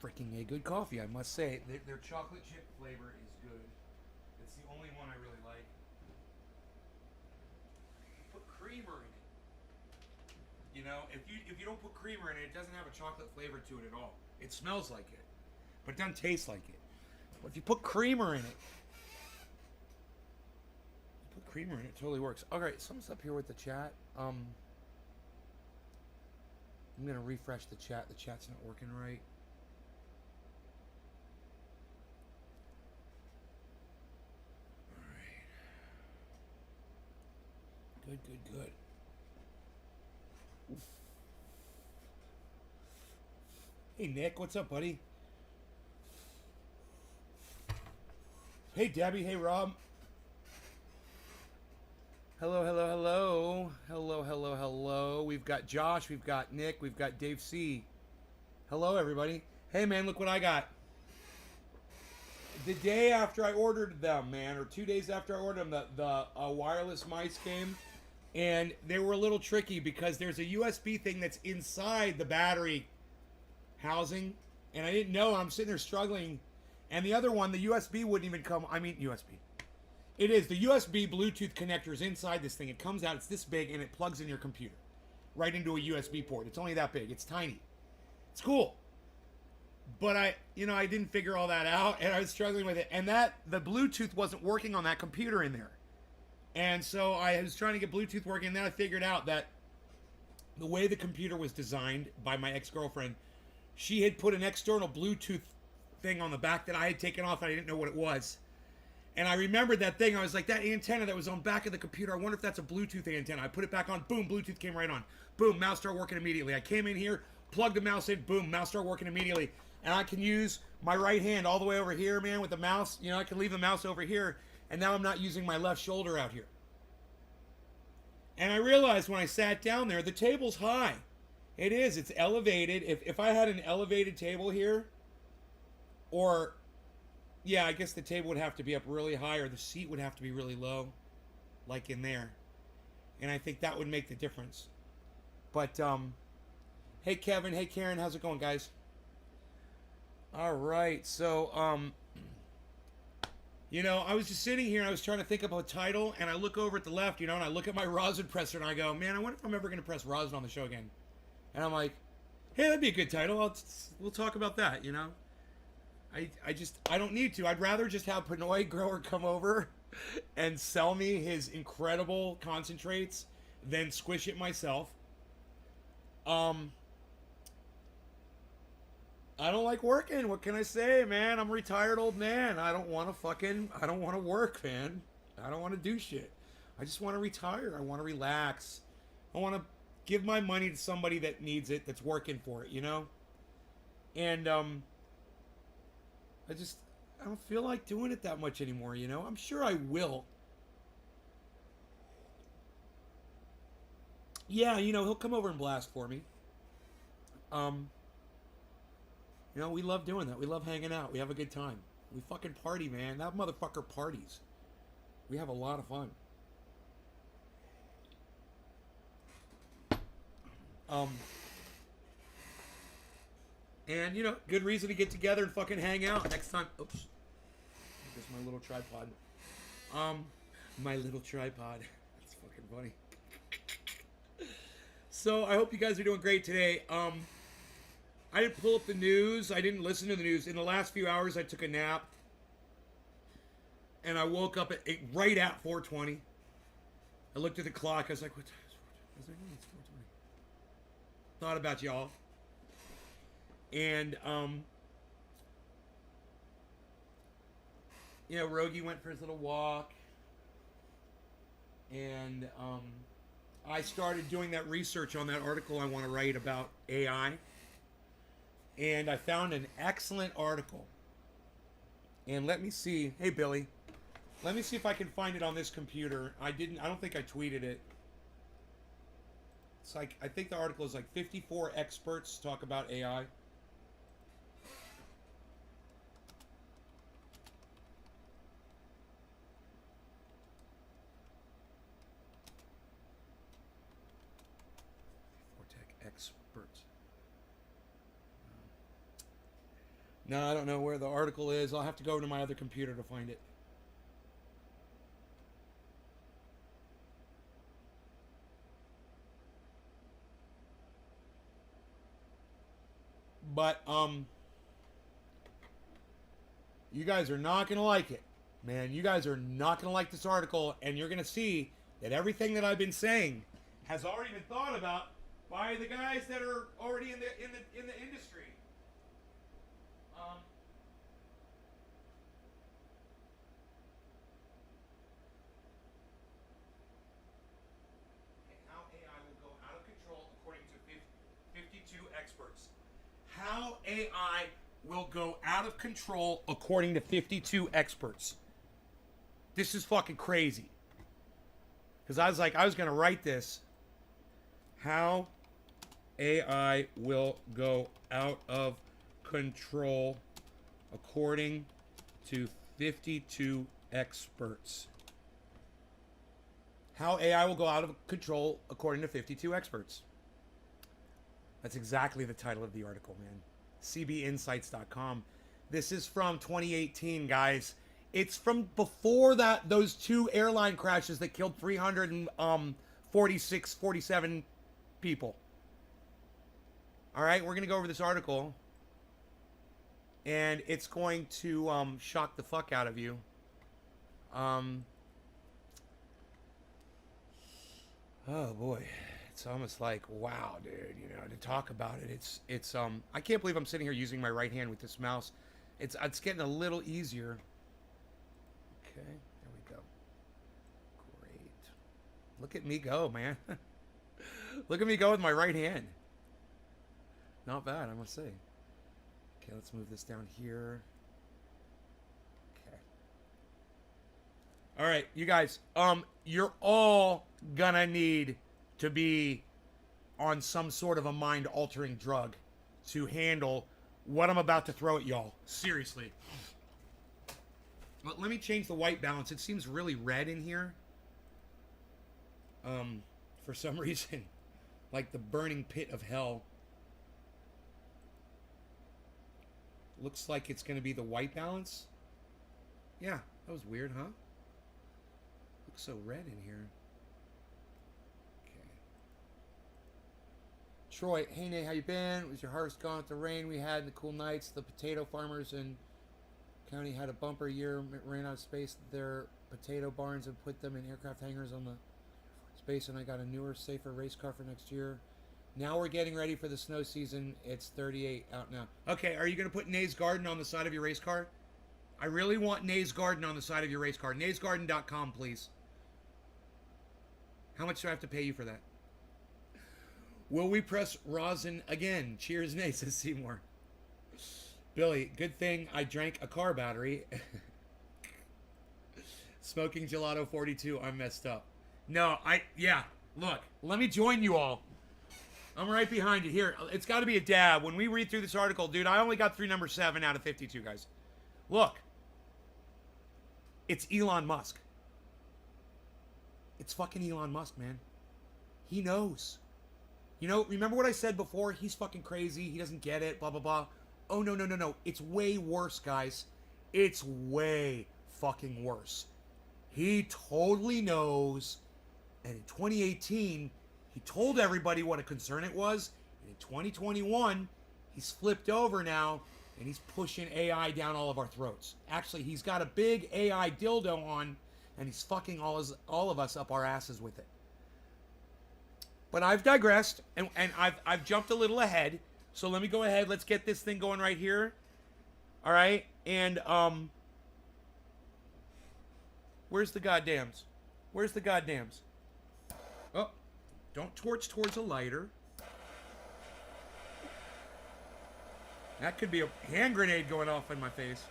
freaking a good coffee, I must say. Their chocolate chip flavor is good. It's the only one I really like. Put creamer in it. You know, if you don't put creamer in it, it doesn't have a chocolate flavor to it at all. It smells like it, but it doesn't taste like it. But if you put creamer in it, it totally works. All right, something's up here with the chat. I'm gonna refresh the chat. The chat's not working right. All right. Good. Oof. Hey Nick, what's up, buddy? Hey Debbie. Hey Rob. Hello. We've got Josh, we've got Nick, we've got Dave C. Hello, everybody. Hey, man, look what I got. The day after I ordered them, man, or 2 days after I ordered them, the wireless mice came, and they were a little tricky because there's a USB thing that's inside the battery housing, and I didn't know. I'm sitting there struggling, and the other one, the USB wouldn't even come. I mean, USB. It is. The USB Bluetooth connector is inside this thing. It comes out. It's this big, and it plugs in your computer. Right into a USB port. It's only that big. It's tiny. It's cool. But I didn't figure all that out, and I was struggling with it. And the Bluetooth wasn't working on that computer in there. And so I was trying to get Bluetooth working, and then I figured out that the way the computer was designed by my ex-girlfriend, she had put an external Bluetooth thing on the back that I had taken off, and I didn't know what it was. And I remembered that thing. I was like, that antenna that was on back of the computer, I wonder if that's a Bluetooth antenna. I put it back on. Boom, Bluetooth came right on. Boom, mouse started working immediately. I came in here, plugged the mouse in. Boom, mouse started working immediately. And I can use my right hand all the way over here, man, with the mouse. You know, I can leave the mouse over here. And now I'm not using my left shoulder out here. And I realized when I sat down there, the table's high. It is. It's elevated. If I had an elevated table here, or... yeah, I guess the table would have to be up really high, or the seat would have to be really low, like in there. And I think that would make the difference. But, hey Kevin, hey Karen, how's it going, guys? All right, so, I was just sitting here and I was trying to think of a title, and I look over at the left, and I look at my rosin presser, and I go, man, I wonder if I'm ever going to press rosin on the show again. And I'm like, hey, that'd be a good title. We'll talk about that, I don't need to. I'd rather just have Pinoy Grower come over and sell me his incredible concentrates than squish it myself. I don't like working. What can I say, man? I'm a retired old man. I don't want to work, man. I don't want to do shit. I just want to retire. I want to relax. I want to give my money to somebody that needs it, that's working for it, And, I don't feel like doing it that much anymore, I'm sure I will. Yeah, he'll come over and blast for me. We love doing that. We love hanging out. We have a good time. We fucking party, man. That motherfucker parties. We have a lot of fun. And, good reason to get together and fucking hang out next time. Oops. There's my little tripod. My little tripod. That's fucking funny. So, I hope you guys are doing great today. I didn't pull up the news. I didn't listen to the news. In the last few hours, I took a nap. And I woke up right at 4:20. I looked at the clock. I was like, what time is it? I was like, oh, it's 4:20. Thought about y'all. And, Rogie went for his little walk. And, I started doing that research on that article I want to write about AI. And I found an excellent article. And let me see. Hey, Billy. Let me see if I can find it on this computer. I don't think I tweeted it. It's like, I think the article is like 54 experts talk about AI. Experts. No, I don't know where the article is. I'll have to go to my other computer to find it. But you guys are not going to like it. Man, you guys are not going to like this article, and you're going to see that everything that I've been saying has already been thought about by the guys that are already in the industry. How AI will go out of control according to 52 experts. How AI will go out of control according to 52 experts. This is fucking crazy. Because I was like, I was going to write this. How AI will go out of control according to 52 experts. How AI will go out of control according to 52 experts. That's exactly the title of the article, man. cbinsights.com. This is from 2018, guys. It's from before that, those two airline crashes that killed 47 people. All right, we're going to go over this article. And it's going to shock the fuck out of you. Oh boy, it's almost like, wow, dude, you know, to talk about it, it's I can't believe I'm sitting here using my right hand with this mouse. It's getting a little easier. Okay, there we go. Great. Look at me go, man. Look at me go with my right hand. Not bad, I must say. Okay, let's move this down here. Okay. All right, you guys, you're all gonna need to be on some sort of a mind-altering drug to handle what I'm about to throw at y'all. Seriously. But let me change the white balance. It seems really red in here. For some reason. Like the burning pit of hell. Looks like it's going to be the white balance. Yeah, that was weird, huh? Looks so red in here. Okay. Troy, hey Nate, how you been? Was your harvest gone with the rain we had and the cool nights? The potato farmers in county had a bumper year, ran out of space their potato barns and put them in aircraft hangars on the space, and I got a newer, safer race car for next year. Now we're getting ready for the snow season. It's 38 out now. Okay, are you going to put Nay's Garden on the side of your race car? I really want Nay's Garden on the side of your race car. naysgarden.com, please. How much do I have to pay you for that? Will we press rosin again? Cheers, Nay, says Seymour. Billy, good thing I drank a car battery. Smoking gelato 42, I'm messed up. No, yeah, look, let me join you all. I'm right behind you. Here, it's got to be a dab. When we read through this article, dude, I only got through number 7 out of 52, guys. Look. It's Elon Musk. It's fucking Elon Musk, man. He knows. You know, remember what I said before? He's fucking crazy. He doesn't get it, blah, blah, blah. Oh, no, no, no, no. It's way worse, guys. It's way fucking worse. He totally knows. And in 2018... he told everybody what a concern it was. And in 2021, he's flipped over now, and he's pushing AI down all of our throats. Actually, he's got a big AI dildo on, and he's fucking all of us up our asses with it. But I've digressed, and I've jumped a little ahead. So let me go ahead. Let's get this thing going right here. All right, and where's the goddams? Where's the goddams? Oh. Don't torch towards a lighter. That could be a hand grenade going off in my face.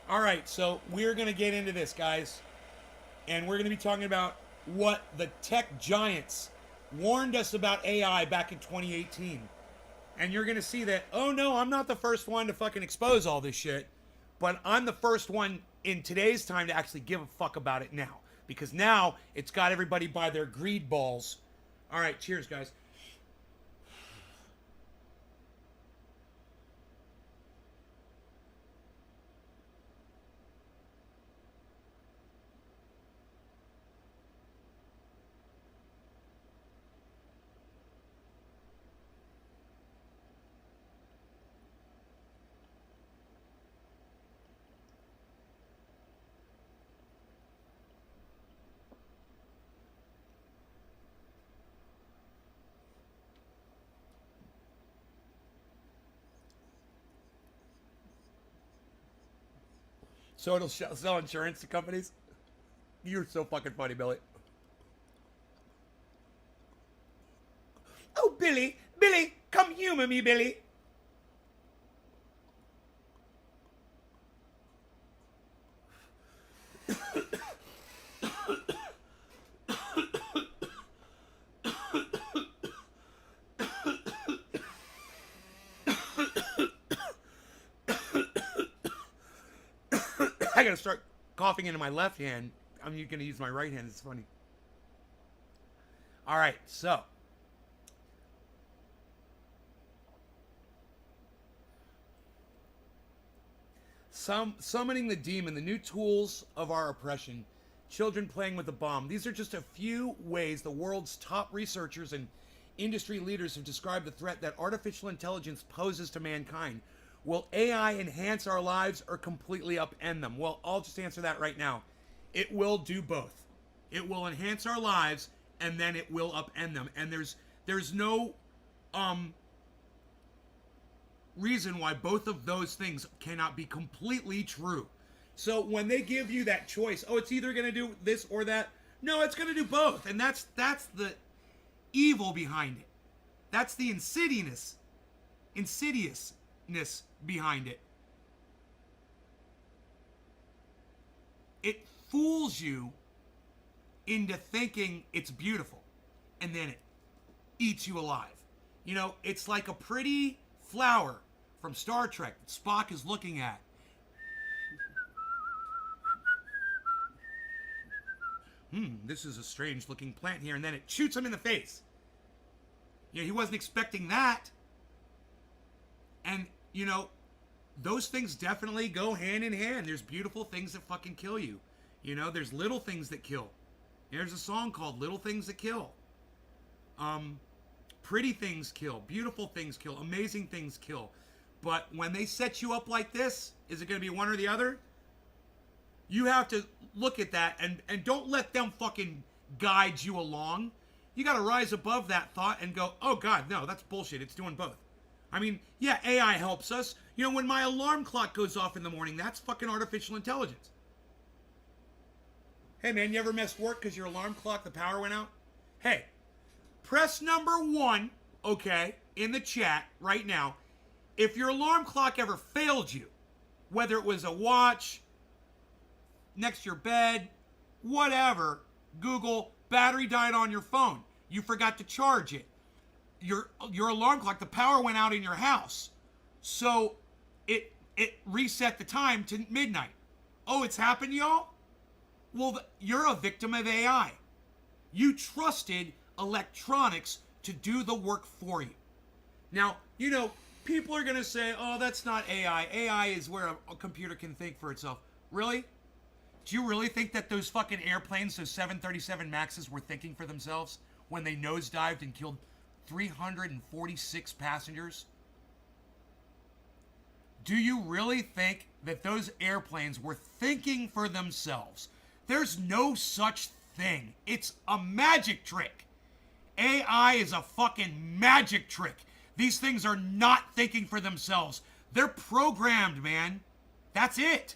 All right, so we're going to get into this, guys. And we're going to be talking about what the tech giants warned us about AI back in 2018. And you're going to see that, oh no, I'm not the first one to fucking expose all this shit. But I'm the first one in today's time to actually give a fuck about it now. because now it's got everybody by their greed balls. All right, cheers, guys. So it'll sell insurance to companies? You're so fucking funny, Billy. Oh, Billy, Billy, come humor me, Billy. I gotta start coughing into my left hand. I'm gonna use my right hand. It's funny. All right, so summoning the demon, the new tools of our oppression, children playing with the bomb. These are just a few ways the world's top researchers and industry leaders have described the threat that artificial intelligence poses to mankind. Will AI enhance our lives or completely upend them? Well, I'll just answer that right now. It will do both. It will enhance our lives and then it will upend them. And there's no reason why both of those things cannot be completely true. So when they give you that choice, oh, it's either going to do this or that. No, it's going to do both. And that's the evil behind it. That's the insidiousness behind it. It fools you into thinking it's beautiful, and then it eats you alive. You know, it's like a pretty flower from Star Trek that Spock is looking at. This is a strange looking plant here, and then it shoots him in the face. You know, he wasn't expecting that. And, you know, those things definitely go hand in hand. There's beautiful things that fucking kill you. You know, there's little things that kill. There's a song called Little Things That Kill. Pretty things kill. Beautiful things kill. Amazing things kill. But when they set you up like this, is it going to be one or the other? You have to look at that and don't let them fucking guide you along. You got to rise above that thought and go, oh God, no, that's bullshit. It's doing both. I mean, yeah, AI helps us. You know, when my alarm clock goes off in the morning, that's fucking artificial intelligence. Hey, man, you ever missed work because your alarm clock, the power went out? Hey, press number 1, okay, in the chat right now. If your alarm clock ever failed you, whether it was a watch, next to your bed, whatever, Google, battery died on your phone. You forgot to charge it. Your alarm clock, the power went out in your house. So it reset the time to midnight. Oh, it's happened, y'all? Well, you're a victim of AI. You trusted electronics to do the work for you. Now, you know, people are going to say, oh, that's not AI. AI is where a computer can think for itself. Really? Do you really think that those fucking airplanes, those 737 Maxes, were thinking for themselves when they nosedived and killed 346 passengers? Do you really think that those airplanes were thinking for themselves? There's no such thing. It's a magic trick. AI is a fucking magic trick. These things are not thinking for themselves. They're programmed, man. That's it.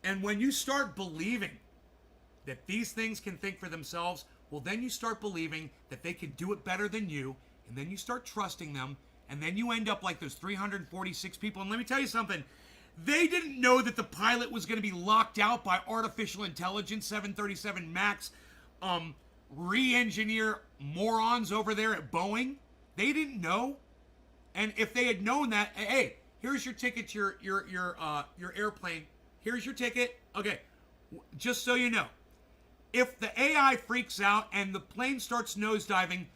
And when you start believing that these things can think for themselves, well, then you start believing that they can do it better than you, and then you start trusting them, and then you end up like those 346 people. And let me tell you something. They didn't know that the pilot was going to be locked out by artificial intelligence, 737 MAX, re-engineer morons over there at Boeing. They didn't know. And if they had known that, hey, here's your ticket to your airplane. Here's your ticket. Okay, just so you know, If the AI freaks out and the plane starts nosediving,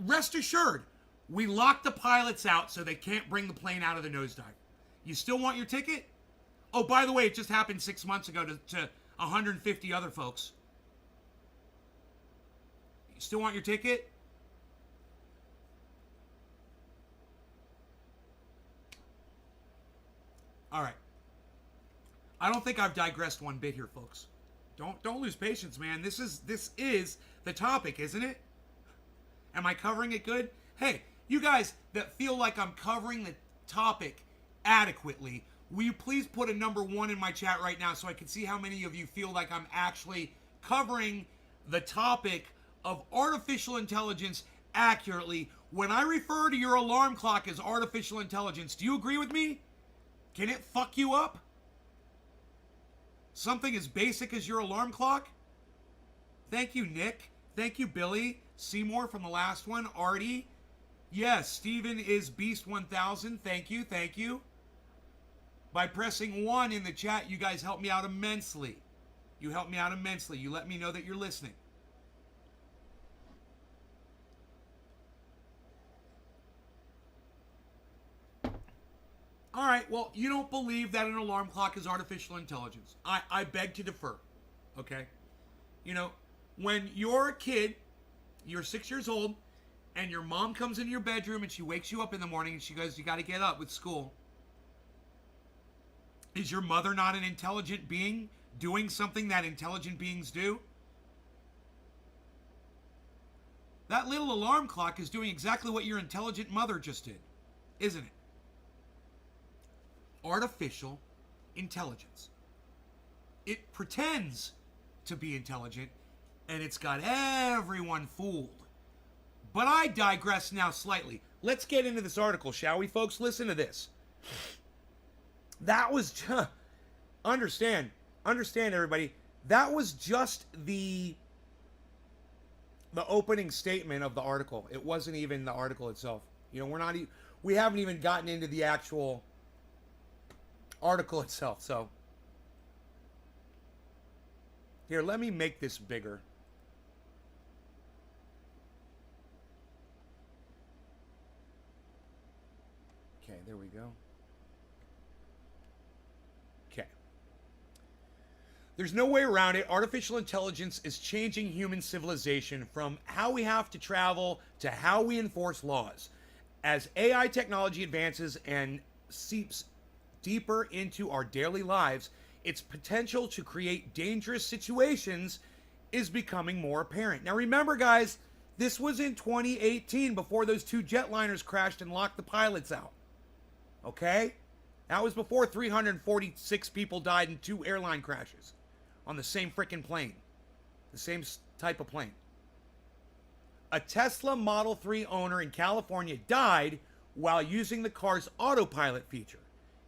rest assured, we lock the pilots out so they can't bring the plane out of the nosedive. You still want your ticket? Oh, by the way, it just happened 6 months ago to 150 other folks. You still want your ticket? All right. I don't think I've digressed one bit here, folks. Don't lose patience, man. This is the topic, isn't it? Am I covering it good? Hey, you guys that feel like I'm covering the topic adequately, will you please put a number 1 in my chat right now so I can see how many of you feel like I'm actually covering the topic of artificial intelligence accurately. When I refer to your alarm clock as artificial intelligence, do you agree with me? Can it fuck you up? Something as basic as your alarm clock? Thank you, Nick. Thank you, Billy. Seymour from the last one. Artie. Yes, Steven is Beast 1000. Thank you, thank you. By pressing 1 in the chat, you guys help me out immensely. You help me out immensely. You let me know that you're listening. All right, well, you don't believe that an alarm clock is artificial intelligence. I beg to differ, okay? You know, when you're a kid, you're 6 years old, and your mom comes into your bedroom and she wakes you up in the morning and she goes, you got to get up with school. Is your mother not an intelligent being doing something that intelligent beings do? That little alarm clock is doing exactly what your intelligent mother just did, isn't it? Artificial intelligence. It pretends to be intelligent, and it's got everyone fooled. But I digress now slightly. Let's get into this article, shall we, folks? Listen to this. That was just... Understand, everybody. That was just the opening statement of the article. It wasn't even the article itself. You know, we haven't even gotten into the actual article itself. So here, let me make this bigger. Okay, there we go. Okay. There's no way around it. Artificial intelligence is changing human civilization from how we have to travel to how we enforce laws. As AI technology advances and seeps deeper into our daily lives, its potential to create dangerous situations is becoming more apparent. Now remember, guys, this was in 2018 before those 2 jetliners crashed and locked the pilots out. Okay? That was before 346 people died in 2 airline crashes on the same frickin' plane. The same type of plane. A Tesla Model 3 owner in California died while using the car's autopilot feature.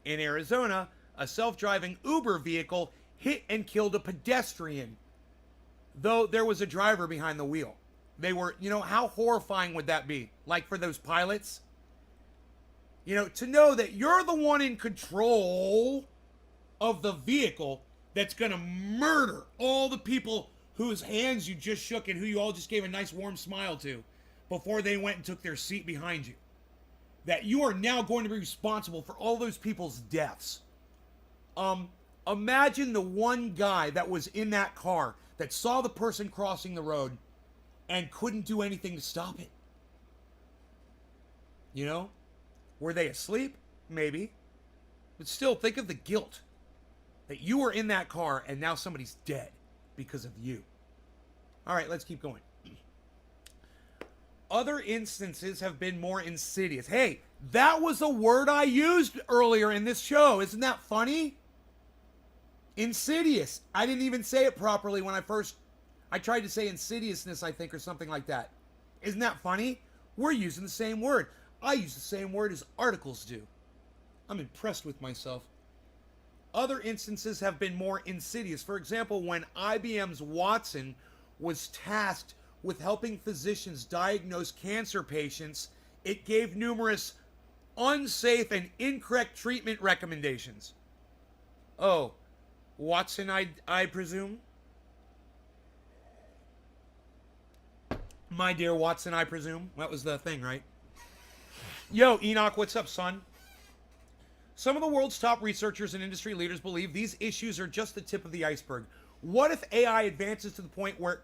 In Arizona, a self-driving Uber vehicle hit and killed a pedestrian, though there was a driver behind the wheel. They were, you know, how horrifying would that be? Like for those pilots? You know, to know that you're the one in control of the vehicle that's going to murder all the people whose hands you just shook and who you all just gave a nice warm smile to before they went and took their seat behind you. That you are now going to be responsible for all those people's deaths. Imagine the one guy that was in that car that saw the person crossing the road and couldn't do anything to stop it. You know? Were they asleep? Maybe. But still, think of the guilt that you were in that car and now somebody's dead because of you. All right, let's keep going. Other instances have been more insidious. Hey, that was a word I used earlier in this show. Isn't that funny? Insidious. I didn't even say it properly when I tried to say insidiousness, I think, or something like that. Isn't that funny? We're using the same word. I use the same word as articles do. I'm impressed with myself. Other instances have been more insidious. For example, when IBM's Watson was tasked with helping physicians diagnose cancer patients, it gave numerous unsafe and incorrect treatment recommendations. Oh, Watson, I presume? My dear Watson, I presume. That was the thing, right? Yo, Enoch, what's up, son? Some of the world's top researchers and industry leaders believe these issues are just the tip of the iceberg. What if AI advances to the point where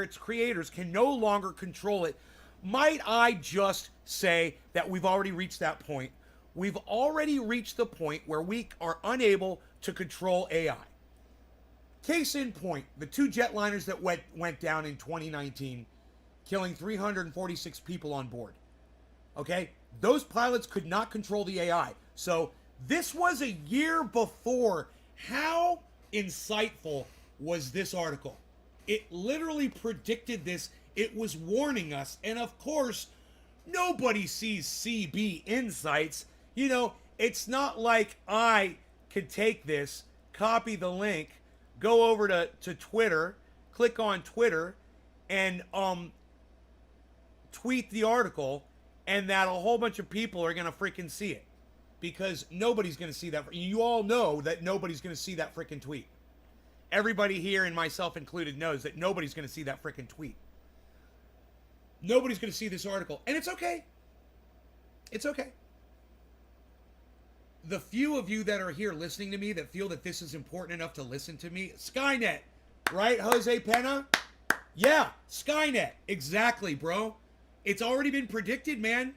its creators can no longer control it? Might I just say that we've already reached that point? We've already reached the point where we are unable to control AI. Case in point, the two jetliners that went down in 2019, killing 346 people on board. Okay? Those pilots could not control the AI. So this was a year before. How insightful was this article? It literally predicted this. It was warning us. And of course, nobody sees CB Insights. You know, it's not like I could take this, copy the link, go over to Twitter, click on Twitter, and tweet the article, and that a whole bunch of people are going to freaking see it. Because nobody's going to see that. You all know that nobody's going to see that freaking tweet. Everybody here, and myself included, knows that nobody's going to see that freaking tweet. Nobody's going to see this article. And it's okay. It's okay. The few of you that are here listening to me that feel that this is important enough to listen to me, Skynet, right, Jose Pena? Yeah, Skynet. Exactly, bro. It's already been predicted, man.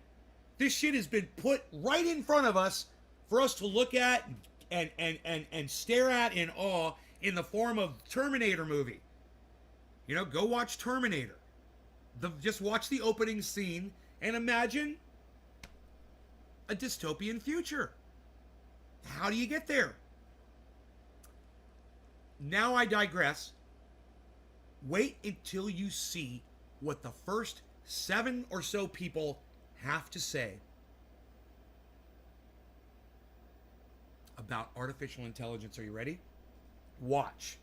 This shit has been put right in front of us for us to look at and stare at in awe in the form of Terminator movie. You know, go watch Terminator. Just watch the opening scene and imagine a dystopian future. How do you get there? Now I digress. Wait until you see what the first 7 or so people have to say about artificial intelligence. Are you ready? Watch.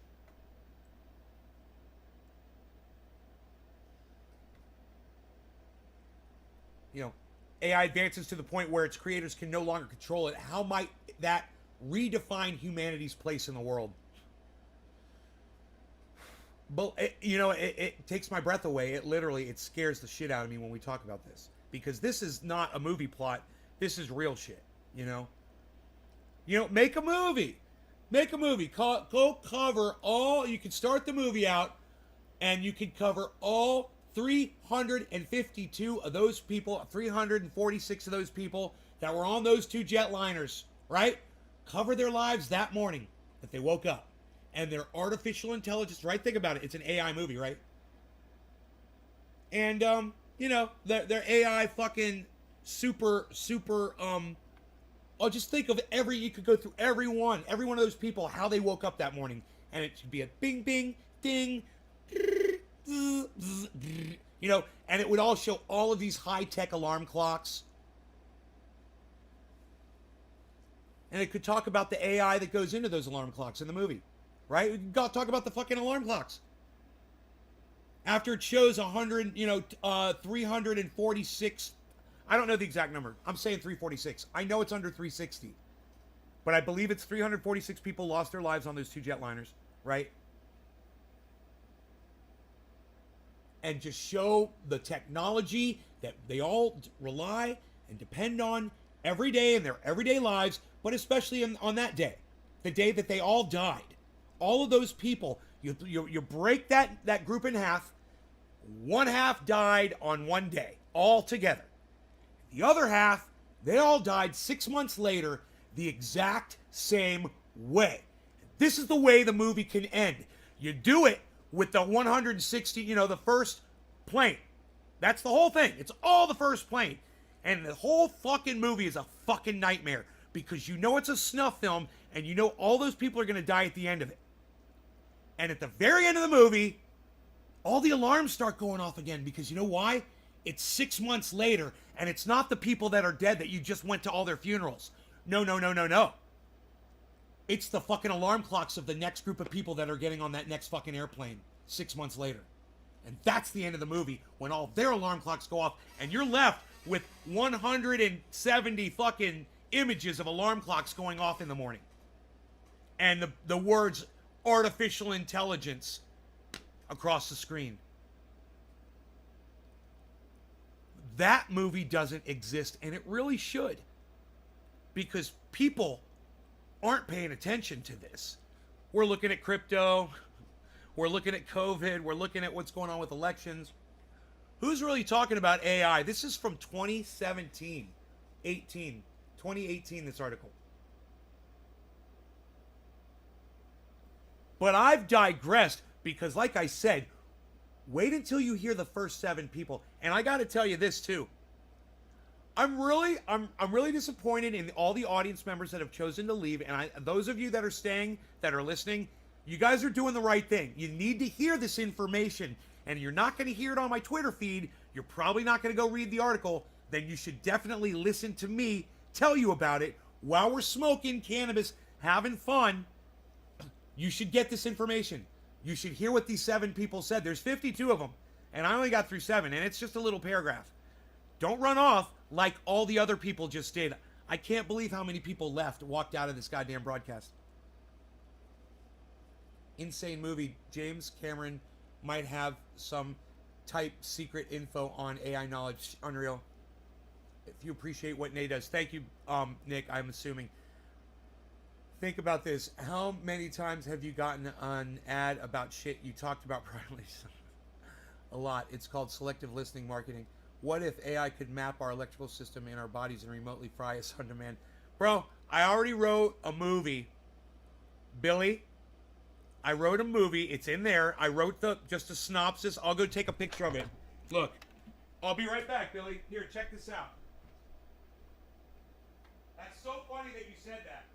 You know, AI advances to the point where its creators can no longer control it. How might that redefine humanity's place in the world? But it takes my breath away. It scares the shit out of me when we talk about this, because this is not a movie plot. This is real shit. You know, make a movie. Go cover all. You can start the movie out, and you can cover all 352 of those people, 346 of those people that were on those two jetliners, right? Cover their lives that morning that they woke up. And their artificial intelligence, right? Think about it. It's an AI movie, right? And, their AI fucking super, I'll just think of you could go through every one of those people, how they woke up that morning. And it should be a bing, bing, ding, and it would all show all of these high-tech alarm clocks. And it could talk about the AI that goes into those alarm clocks in the movie, right? We could talk about the fucking alarm clocks. After it shows 346, I don't know the exact number. I'm saying 346. I know it's under 360. But I believe it's 346 people lost their lives on those two jetliners, right? And just show the technology that they all rely and depend on every day in their everyday lives, but especially on that day, the day that they all died. All of those people, you break that group in half. One half died on one day, all together. The other half, they all died 6 months later, the exact same way. This is the way the movie can end. You do it with the 160, the first plane. That's the whole thing. It's all the first plane. And the whole fucking movie is a fucking nightmare, because it's a snuff film, and all those people are going to die at the end of it. And at the very end of the movie, all the alarms start going off again, because you know why? It's 6 months later, and it's not the people that are dead that you just went to all their funerals. No. It's the fucking alarm clocks of the next group of people that are getting on that next fucking airplane 6 months later. And that's the end of the movie, when all their alarm clocks go off, and you're left with 170 fucking images of alarm clocks going off in the morning. And the words artificial intelligence across the screen. That movie doesn't exist, and it really should, because people aren't paying attention to this. We're looking at crypto, we're looking at COVID, we're looking at what's going on with elections. Who's really talking about AI? This is from 2017, 2018, this article. But I've digressed because, like I said, wait until you hear the first 7 people. And I got to tell you this too. I'm really disappointed in all the audience members that have chosen to leave. And those of you that are staying, that are listening, you guys are doing the right thing. You need to hear this information, and you're not going to hear it on my Twitter feed. You're probably not going to go read the article. Then you should definitely listen to me tell you about it while we're smoking cannabis, having fun. You should get this information. You should hear what these 7 people said. There's 52 of them, and I only got through 7, and it's just a little paragraph. Don't run off like all the other people just did. I can't believe how many people walked out of this goddamn broadcast. Insane movie. James Cameron might have some type secret info on AI knowledge. Unreal. If you appreciate what Nate does. Thank you, Nick, I'm assuming. Think about this. How many times have you gotten an ad about shit you talked about privately? A lot. It's called selective listening marketing. What if AI could map our electrical system in our bodies and remotely fry us on demand? Bro, I already wrote a movie. Billy, I wrote a movie. It's in there. I wrote just a synopsis. I'll go take a picture of it. Look. I'll be right back, Billy. Here, check this out. That's so funny that you said that.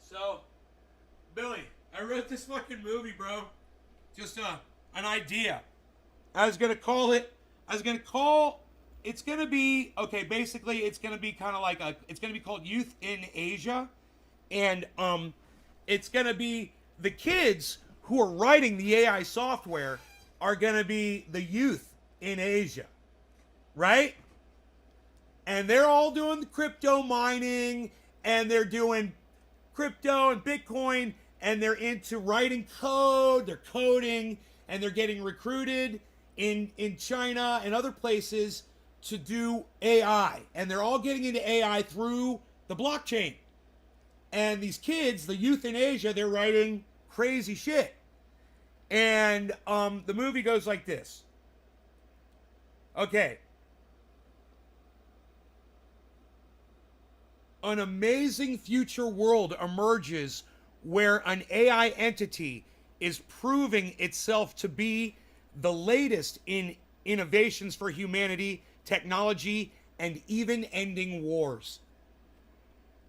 So, Billy, I wrote this fucking movie, bro. Just an idea. It's going to be, okay, basically it's going to be kind of like it's going to be called Youth in Asia. And it's going to be the kids who are writing the AI software are going to be the youth in Asia. Right? And they're all doing the crypto mining, and they're doing crypto and Bitcoin, and they're into writing code, they're coding, and they're getting recruited in China and other places to do AI. And they're all getting into AI through the blockchain. And these kids, the youth in Asia, they're writing crazy shit. And the movie goes like this. Okay. An amazing future world emerges where an AI entity is proving itself to be the latest in innovations for humanity, technology, and even ending wars.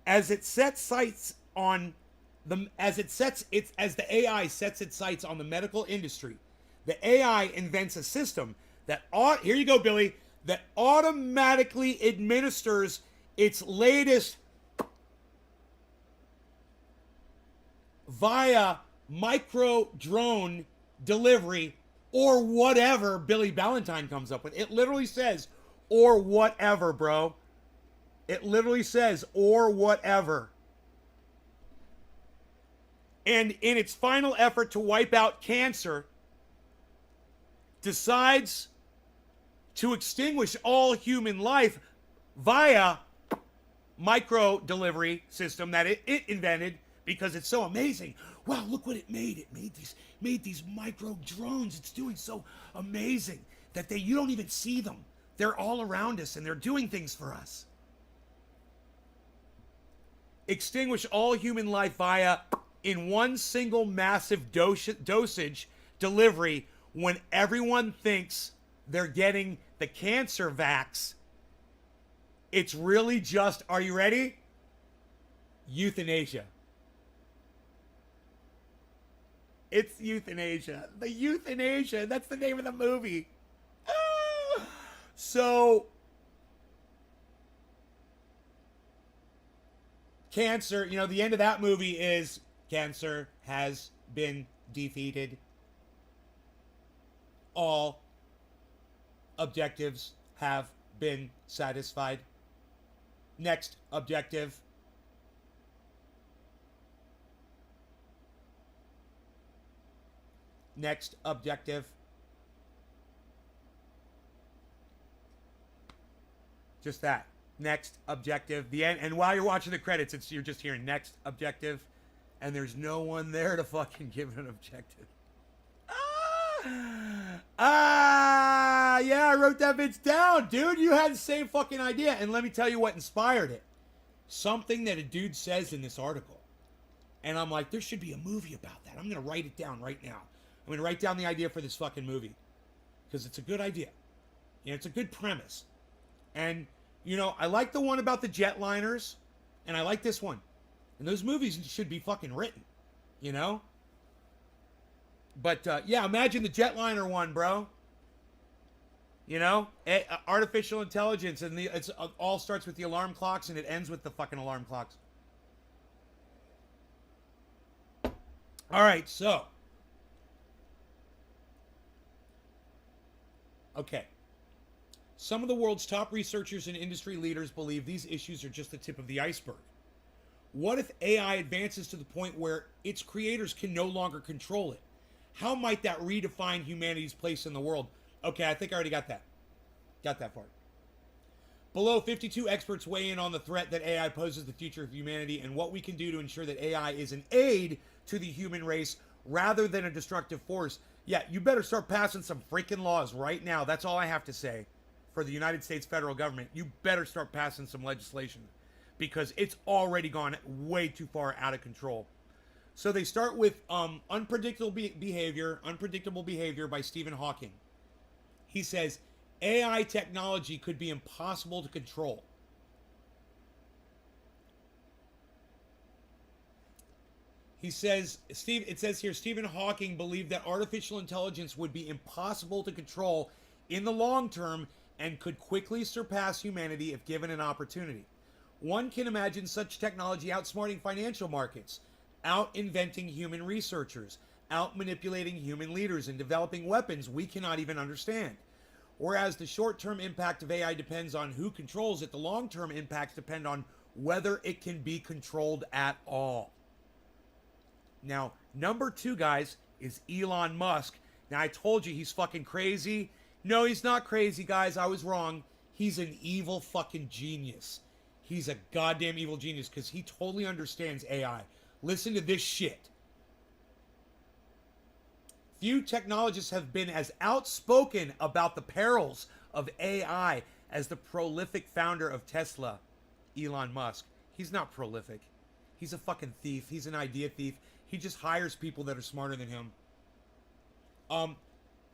As the AI sets its sights on the medical industry, the AI invents a system that here you go, Billy, that automatically administers its latest via micro drone delivery or whatever Billy Ballantyne comes up with. It literally says, or whatever, bro. It literally says, or whatever. And in its final effort to wipe out cancer, decides to extinguish all human life via micro delivery system that it invented because it's so amazing. Wow, look what it made. It made these micro drones. It's doing so amazing that you don't even see them. They're all around us and they're doing things for us. Extinguish all human life via in one single massive dosage delivery when everyone thinks they're getting the cancer vax. It's really just, are you ready? Euthanasia. It's euthanasia. The euthanasia. That's the name of the movie. So, cancer, the end of that movie is cancer has been defeated. all objectives have been satisfied. Next objective. Next objective. Just that. Next objective. The end. And while you're watching the credits, you're just hearing next objective. And there's no one there to fucking give an objective. Yeah, I wrote that bitch down, dude. You had the same fucking idea. And let me tell you what inspired it. Something that a dude says in this article. And I'm like, there should be a movie about that. I'm going to write it down right now. I'm going to write down the idea for this fucking movie. Because it's a good idea. You know, it's a good premise. And, you know, I like the one about the jetliners. And I like this one. And those movies should be fucking written. You know? But, yeah, imagine the jetliner one, bro. You know? Artificial intelligence. And it all starts with the alarm clocks and it ends with the fucking alarm clocks. All right, so. Okay. Some of the world's top researchers and industry leaders believe these issues are just the tip of the iceberg. What if AI advances to the point where its creators can no longer control it? How might that redefine humanity's place in the world? Okay, I think I already got that. Got that part. Below, 52 experts weigh in on the threat that AI poses the future of humanity and what we can do to ensure that AI is an aid to the human race rather than a destructive force. Yeah, you better start passing some freaking laws right now. That's all I have to say for the United States federal government. You better start passing some legislation because it's already gone way too far out of control. So they start with unpredictable behavior by Stephen Hawking. He says, AI technology could be impossible to control. He says, it says here, Stephen Hawking believed that artificial intelligence would be impossible to control in the long term and could quickly surpass humanity if given an opportunity. One can imagine such technology outsmarting financial markets, out-inventing human researchers, out-manipulating human leaders, and developing weapons we cannot even understand. Whereas the short-term impact of AI depends on who controls it, the long-term impacts depend on whether it can be controlled at all. Now, number 2, guys, is Elon Musk. Now, I told you he's fucking crazy. No, he's not crazy, guys. I was wrong. He's an evil fucking genius. He's a goddamn evil genius because he totally understands AI. Listen to this shit. Few technologists have been as outspoken about the perils of AI as the prolific founder of Tesla, Elon Musk. He's not prolific. He's a fucking thief. He's an idea thief. He just hires people that are smarter than him.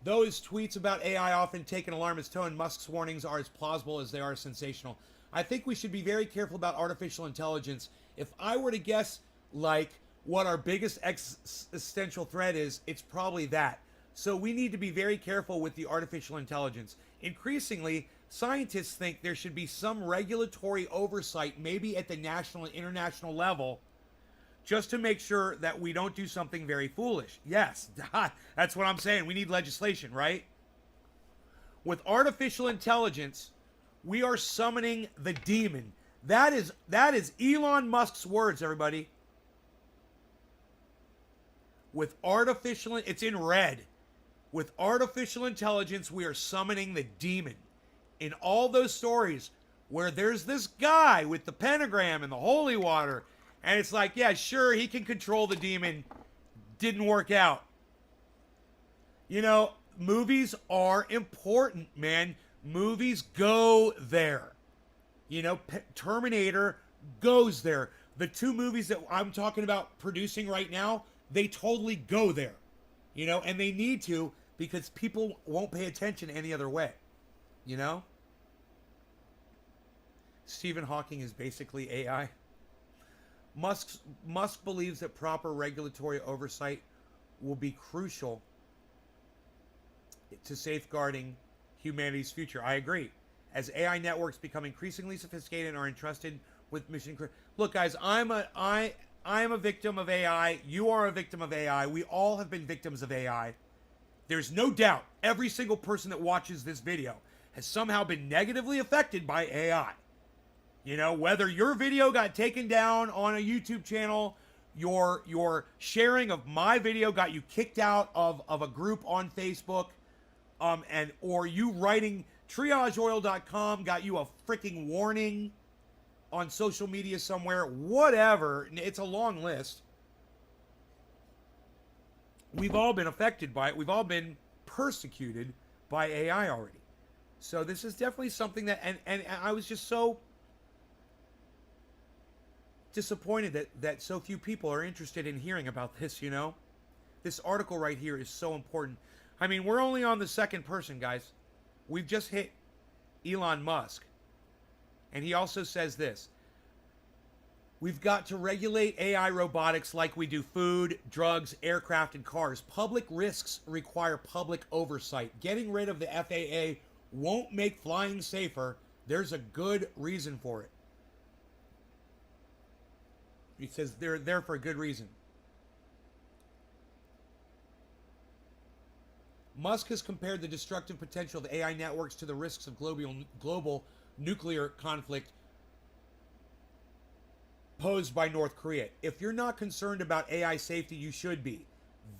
Though his tweets about AI often take an alarmist tone, Musk's warnings are as plausible as they are sensational. I think we should be very careful about artificial intelligence. If I were to guess, like, what our biggest existential threat is, it's probably that. So we need to be very careful with the artificial intelligence. Increasingly, scientists think there should be some regulatory oversight, maybe at the national and international level, just to make sure that we don't do something very foolish. Yes, that's what I'm saying. We need legislation, right? With artificial intelligence, we are summoning the demon. That is Elon Musk's words, everybody. With artificial, it's in red. With artificial intelligence, we are summoning the demon. In all those stories where there's this guy with the pentagram and the holy water, and it's like, yeah, sure, he can control the demon. Didn't work out. You know, movies are important, man. Movies go there. You know, Terminator goes there. The 2 movies that I'm talking about producing right now, they totally go there. You know, and they need to because people won't pay attention any other way. You know? Stephen Hawking is basically AI. Musk believes that proper regulatory oversight will be crucial to safeguarding humanity's future. I agree. As AI networks become increasingly sophisticated and are entrusted with mission. Look, guys, I am a victim of AI. You are a victim of AI. We all have been victims of AI. There's no doubt every single person that watches this video has somehow been negatively affected by AI. You know, whether your video got taken down on a YouTube channel, your sharing of my video got you kicked out of a group on Facebook, or you writing triageoil.com got you a freaking warning on social media somewhere, whatever. It's a long list. We've all been affected by it. We've all been persecuted by AI already. So this is definitely something that, and I was just so disappointed that so few people are interested in hearing about this, you know? This article right here is so important. I mean, we're only on the second person, guys. We've just hit Elon Musk. And he also says this: we've got to regulate AI robotics like we do food, drugs, aircraft, and cars. Public risks require public oversight. Getting rid of the FAA won't make flying safer. There's a good reason for it. He says they're there for a good reason. Musk has compared the destructive potential of AI networks to the risks of global nuclear conflict posed by North Korea. If you're not concerned about AI safety, you should be.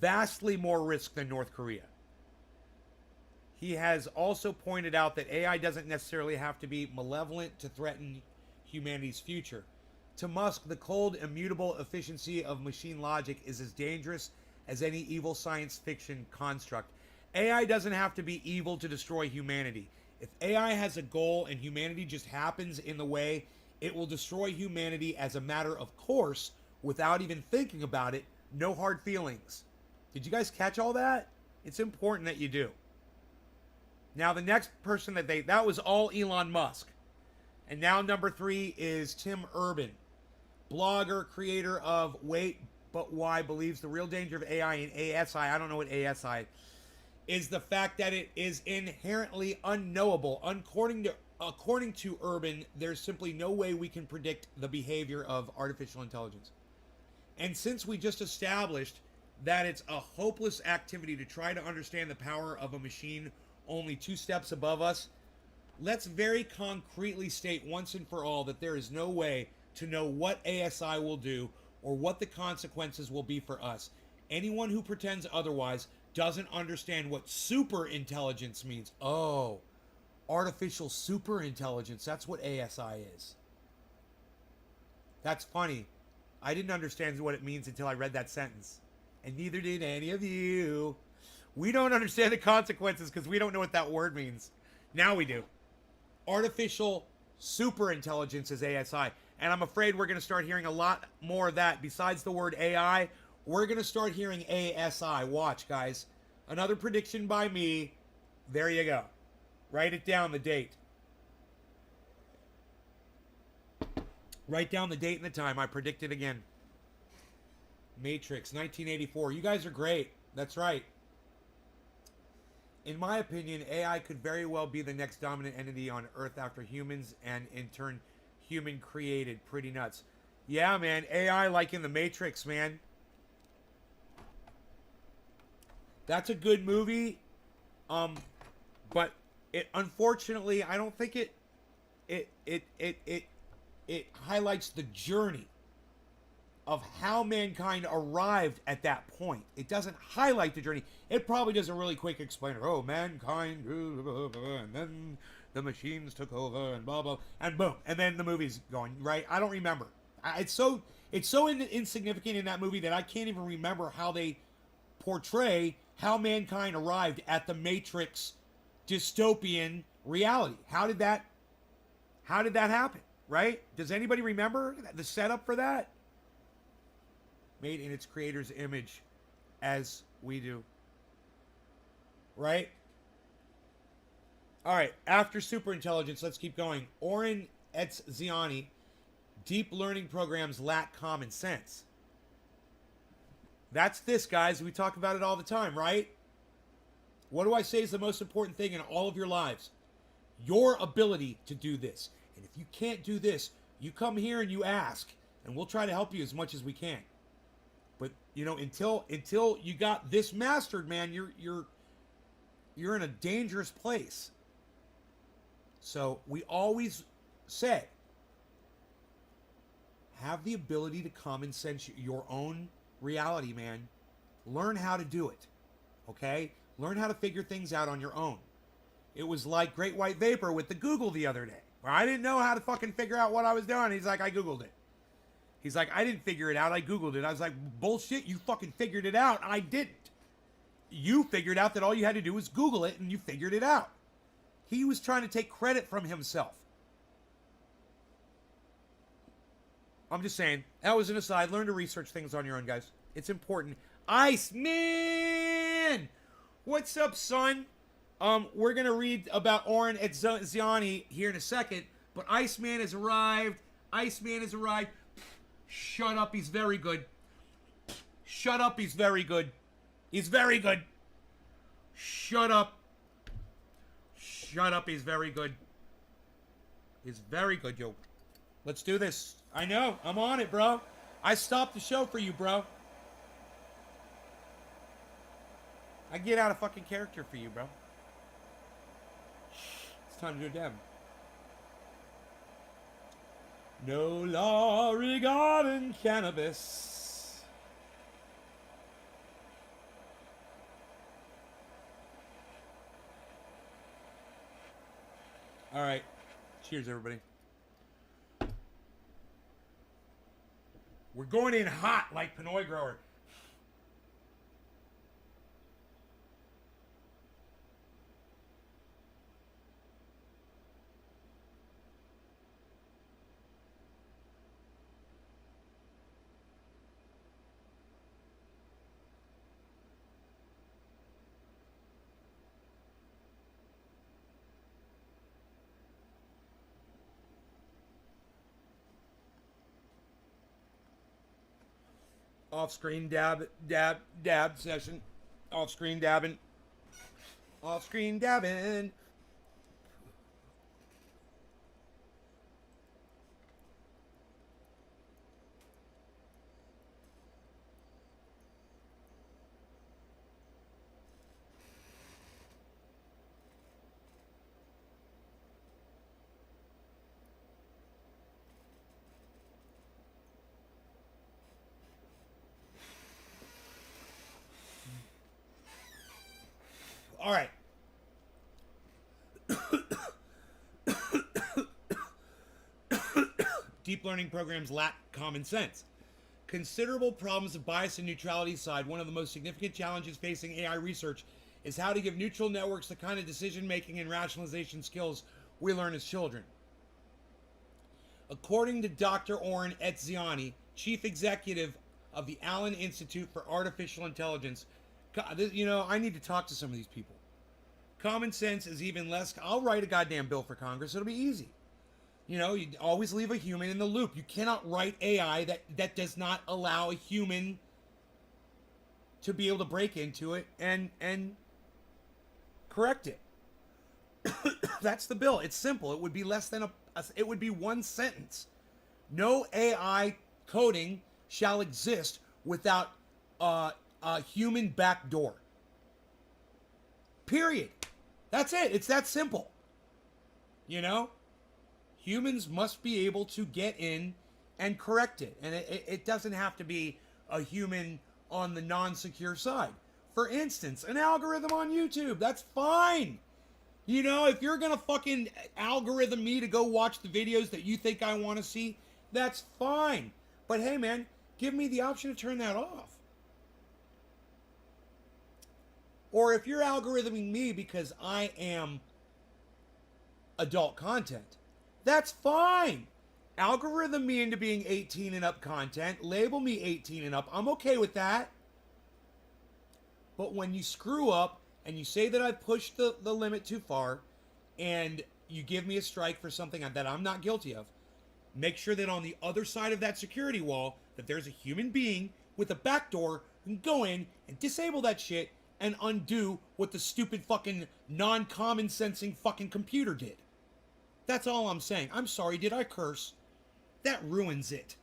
Vastly more risk than North Korea. He has also pointed out that AI doesn't necessarily have to be malevolent to threaten humanity's future. To Musk, the cold, immutable efficiency of machine logic is as dangerous as any evil science fiction construct. AI doesn't have to be evil to destroy humanity. If AI has a goal and humanity just happens in the way, it will destroy humanity as a matter of course without even thinking about it. No hard feelings. Did you guys catch all that? It's important that you do. Now the next person that was all Elon Musk. And now number 3 is Tim Urban. Blogger, creator of Wait But Why, believes the real danger of AI and ASI, I don't know what ASI, is the fact that it is inherently unknowable. According to Urban, there's simply no way we can predict the behavior of artificial intelligence. And since we just established that it's a hopeless activity to try to understand the power of a machine only 2 steps above us, let's very concretely state once and for all that there is no way to know what ASI will do or what the consequences will be for us. Anyone who pretends otherwise doesn't understand what super intelligence means. Oh, artificial super intelligence. That's what ASI is. That's funny. I didn't understand what it means until I read that sentence. And neither did any of you. We don't understand the consequences because we don't know what that word means. Now we do. Artificial super intelligence is ASI. And I'm afraid we're going to start hearing a lot more of that. Besides the word AI, we're going to start hearing ASI. Watch, guys. Another prediction by me. There you go. Write it down, the date. Write down the date and the time. I predict it again. Matrix, 1984. You guys are great. That's right. In my opinion, AI could very well be the next dominant entity on Earth after humans, and in turn, human created. Pretty nuts. Yeah, man. AI like in the Matrix, man. That's a good movie. But it, unfortunately, I don't think it highlights the journey of how mankind arrived at that point. It doesn't highlight the journey. It probably does a really quick explainer. Oh, mankind, and then the machines took over, and blah, blah, and boom. And then the movie's going, right? I don't remember. It's so insignificant in that movie that I can't even remember how they portray how mankind arrived at the Matrix dystopian reality. How did that happen, right? Does anybody remember the setup for that? Made in its creator's image, as we do. Right? All right, after superintelligence, let's keep going. Oren Etziani, deep learning programs lack common sense. That's this, guys. We talk about it all the time, right? What do I say is the most important thing in all of your lives? Your ability to do this. And if you can't do this, you come here and you ask, and we'll try to help you as much as we can. But, you know, until you got this mastered, man, you're in a dangerous place. So we always say, have the ability to common sense your own reality, man. Learn how to do it. Okay? Learn how to figure things out on your own. It was like Great White Vapor with the Google the other day, where I didn't know how to fucking figure out what I was doing. He's like, I Googled it. He's like, I didn't figure it out. I Googled it. I was like, bullshit, you fucking figured it out. I didn't. You figured out that all you had to do was Google it and you figured it out. He was trying to take credit from himself. I'm just saying, that was an aside. Learn to research things on your own, guys. It's important. Iceman! What's up, son? We're going to read about Oren at Ziani here in a second, but Iceman has arrived. Iceman has arrived. Shut up, he's very good. Shut up, he's very good. He's very good. Shut up. Shut up, he's very good. He's very good, yo. Let's do this. I know, I'm on it, bro. I stopped the show for you, bro. I get out of fucking character for you, bro. It's time to do a dab. No law regarding cannabis. All right. Cheers, everybody. We're going in hot like Pinoy Grower. Off-screen dab session. Off-screen dabbing. Off-screen dabbing. All right. Deep learning programs lack common sense. Considerable problems of bias and neutrality aside, one of the most significant challenges facing AI research is how to give neutral networks the kind of decision-making and rationalization skills we learn as children. According to Dr. Oren Etziani, chief executive of the Allen Institute for Artificial Intelligence, you know, I need to talk to some of these people. Common sense is even less. I'll write a goddamn bill for Congress. It'll be easy. You know, you always leave a human in the loop. You cannot write AI that does not allow a human to be able to break into it and correct it. That's the bill. It's simple. It would be less than it would be one sentence. No AI coding shall exist without a human backdoor. Period. That's it. It's that simple. You know? Humans must be able to get in and correct it. And it doesn't have to be a human on the non-secure side. For instance, an algorithm on YouTube. That's fine. You know, if you're going to fucking algorithm me to go watch the videos that you think I want to see, that's fine. But hey, man, give me the option to turn that off. Or if you're algorithming me because I am adult content, that's fine. Algorithm me into being 18 and up content. Label me 18 and up. I'm okay with that. But when you screw up and you say that I've pushed the limit too far and you give me a strike for something that I'm not guilty of, make sure that on the other side of that security wall that there's a human being with a backdoor who can go in and disable that shit and undo what the stupid fucking non-common sensing fucking computer did. That's all I'm saying. I'm sorry, did I curse? That ruins it.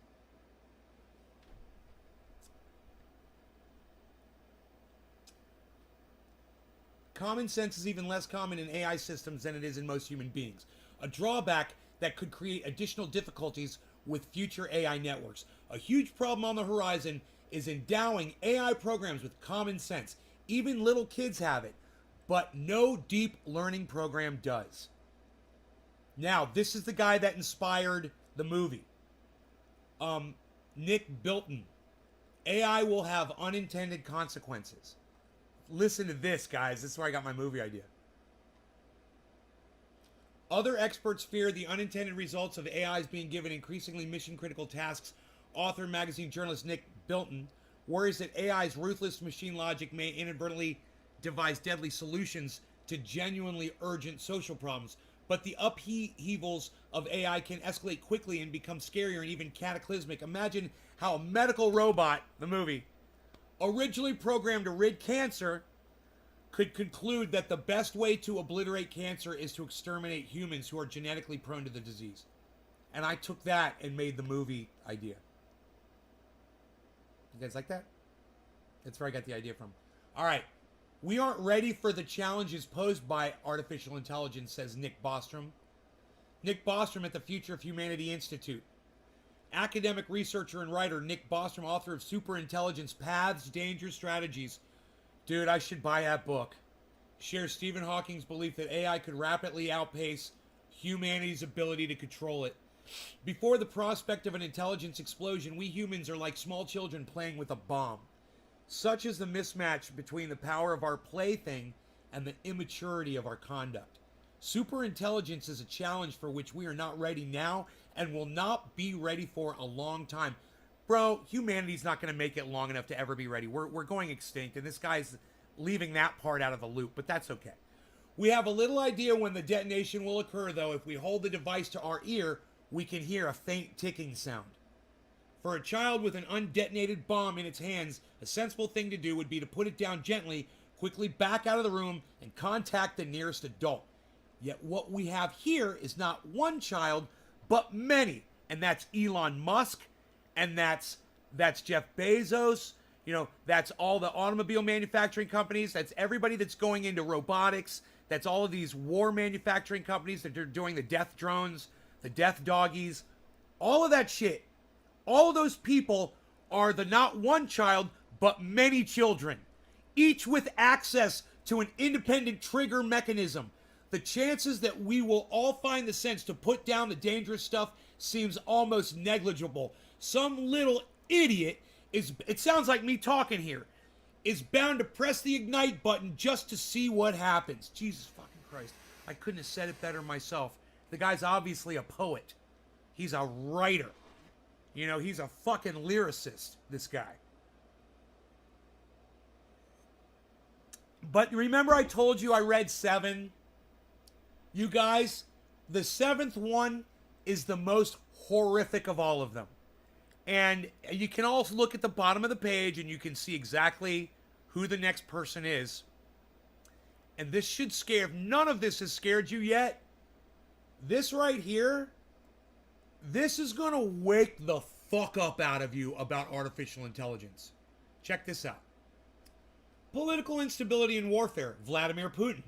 common sense is even less common in AI systems than it is in most human beings. A drawback that could create additional difficulties with future AI networks. A huge problem on the horizon is endowing AI programs with common sense. Even little kids have it, but no deep learning program does. Now, this is the guy that inspired the movie. Nick Bilton. AI will have unintended consequences. Listen to this, guys. This is where I got my movie idea. Other experts fear the unintended results of AIs being given increasingly mission-critical tasks. Author and magazine journalist Nick Bilton worries that AI's ruthless machine logic may inadvertently devise deadly solutions to genuinely urgent social problems. But the upheavals of AI can escalate quickly and become scarier and even cataclysmic. Imagine how a medical robot, the movie, originally programmed to rid cancer, could conclude that the best way to obliterate cancer is to exterminate humans who are genetically prone to the disease. And I took that and made the movie idea. You guys like that? That's where I got the idea from. All right. We aren't ready for the challenges posed by artificial intelligence, says Nick Bostrom. Nick Bostrom at the Future of Humanity Institute. Academic researcher and writer Nick Bostrom, author of Superintelligence Paths, Dangers, Strategies. Dude, I should buy that book. Shares Stephen Hawking's belief that AI could rapidly outpace humanity's ability to control it. Before the prospect of an intelligence explosion, we humans are like small children playing with a bomb. Such is the mismatch between the power of our plaything and the immaturity of our conduct. Superintelligence is a challenge for which we are not ready now and will not be ready for a long time. Bro, humanity's not going to make it long enough to ever be ready. We're going extinct, and this guy's leaving that part out of the loop, but that's okay. We have a little idea when the detonation will occur, though. If we hold the device to our ear, we can hear a faint ticking sound. For a child with an undetonated bomb in its hands, a sensible thing to do would be to put it down gently, quickly back out of the room, and contact the nearest adult. Yet what we have here is not one child, but many. And that's Elon Musk, and that's Jeff Bezos, that's all the automobile manufacturing companies, that's everybody that's going into robotics, that's all of these war manufacturing companies that are doing the death drones, the death doggies, all of that shit. All of those people are the not one child, but many children, each with access to an independent trigger mechanism. The chances that we will all find the sense to put down the dangerous stuff seems almost negligible. Some little idiot it sounds like me talking here, is bound to press the ignite button just to see what happens. Jesus fucking Christ. I couldn't have said it better myself. The guy's obviously a poet. He's a writer. He's a fucking lyricist, this guy. But remember I told you I read 7? You guys, the 7th one is the most horrific of all of them. And you can also look at the bottom of the page and you can see exactly who the next person is. And this should scare, if none of this has scared you yet, this right here, this is going to wake the fuck up out of you about artificial intelligence. Check this out. Political instability and warfare, Vladimir Putin.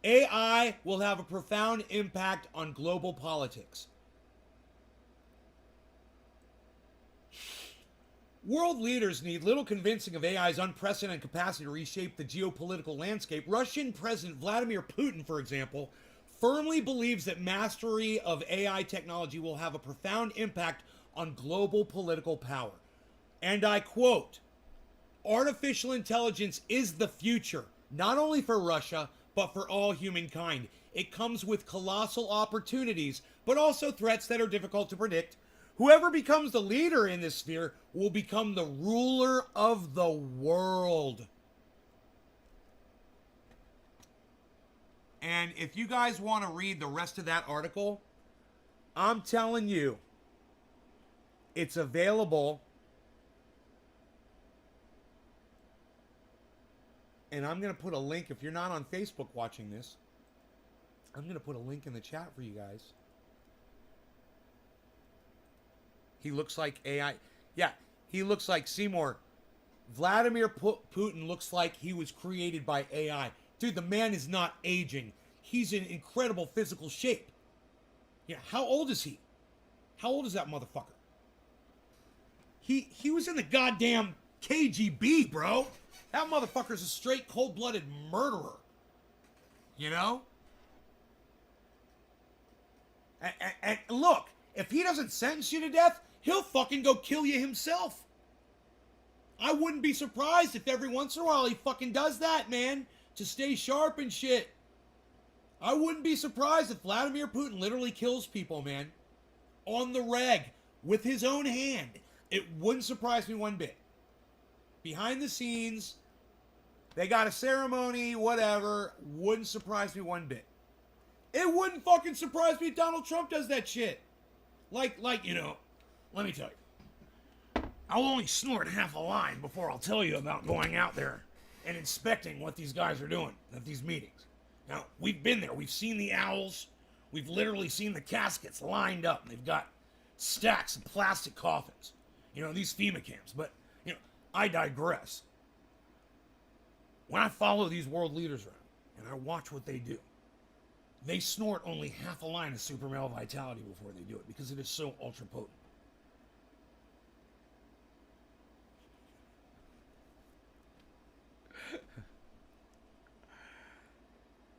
AI will have a profound impact on global politics. World leaders need little convincing of AI's unprecedented capacity to reshape the geopolitical landscape. Russian President Vladimir Putin, for example, firmly believes that mastery of AI technology will have a profound impact on global political power. And I quote, "Artificial intelligence is the future, not only for Russia, but for all humankind. It comes with colossal opportunities, but also threats that are difficult to predict. Whoever becomes the leader in this sphere will become the ruler of the world." And if you guys want to read the rest of that article, I'm telling you, it's available. And I'm going to put a link, if you're not on Facebook watching this, I'm going to put a link in the chat for you guys. He looks like AI. Yeah, he looks like Seymour. Vladimir Putin looks like he was created by AI. Dude, the man is not aging. He's in incredible physical shape. Yeah, how old is he? How old is that motherfucker? He was in the goddamn KGB, bro. That motherfucker's a straight cold-blooded murderer. You know? And look, if he doesn't sentence you to death, he'll fucking go kill you himself. I wouldn't be surprised if every once in a while he fucking does that, man, to stay sharp and shit. I wouldn't be surprised if Vladimir Putin literally kills people, man, on the reg, with his own hand. It wouldn't surprise me one bit. Behind the scenes, they got a ceremony, whatever. Wouldn't surprise me one bit. It wouldn't fucking surprise me if Donald Trump does that shit. Like, you know, let me tell you. I'll only snort half a line before I'll tell you about going out there and inspecting what these guys are doing at these meetings. Now, we've been there. We've seen the owls. We've literally seen the caskets lined up. They've got stacks of plastic coffins. You know, these FEMA camps. But, you know, I digress. When I follow these world leaders around and I watch what they do, they snort only half a line of super male vitality before they do it because it is so ultra potent.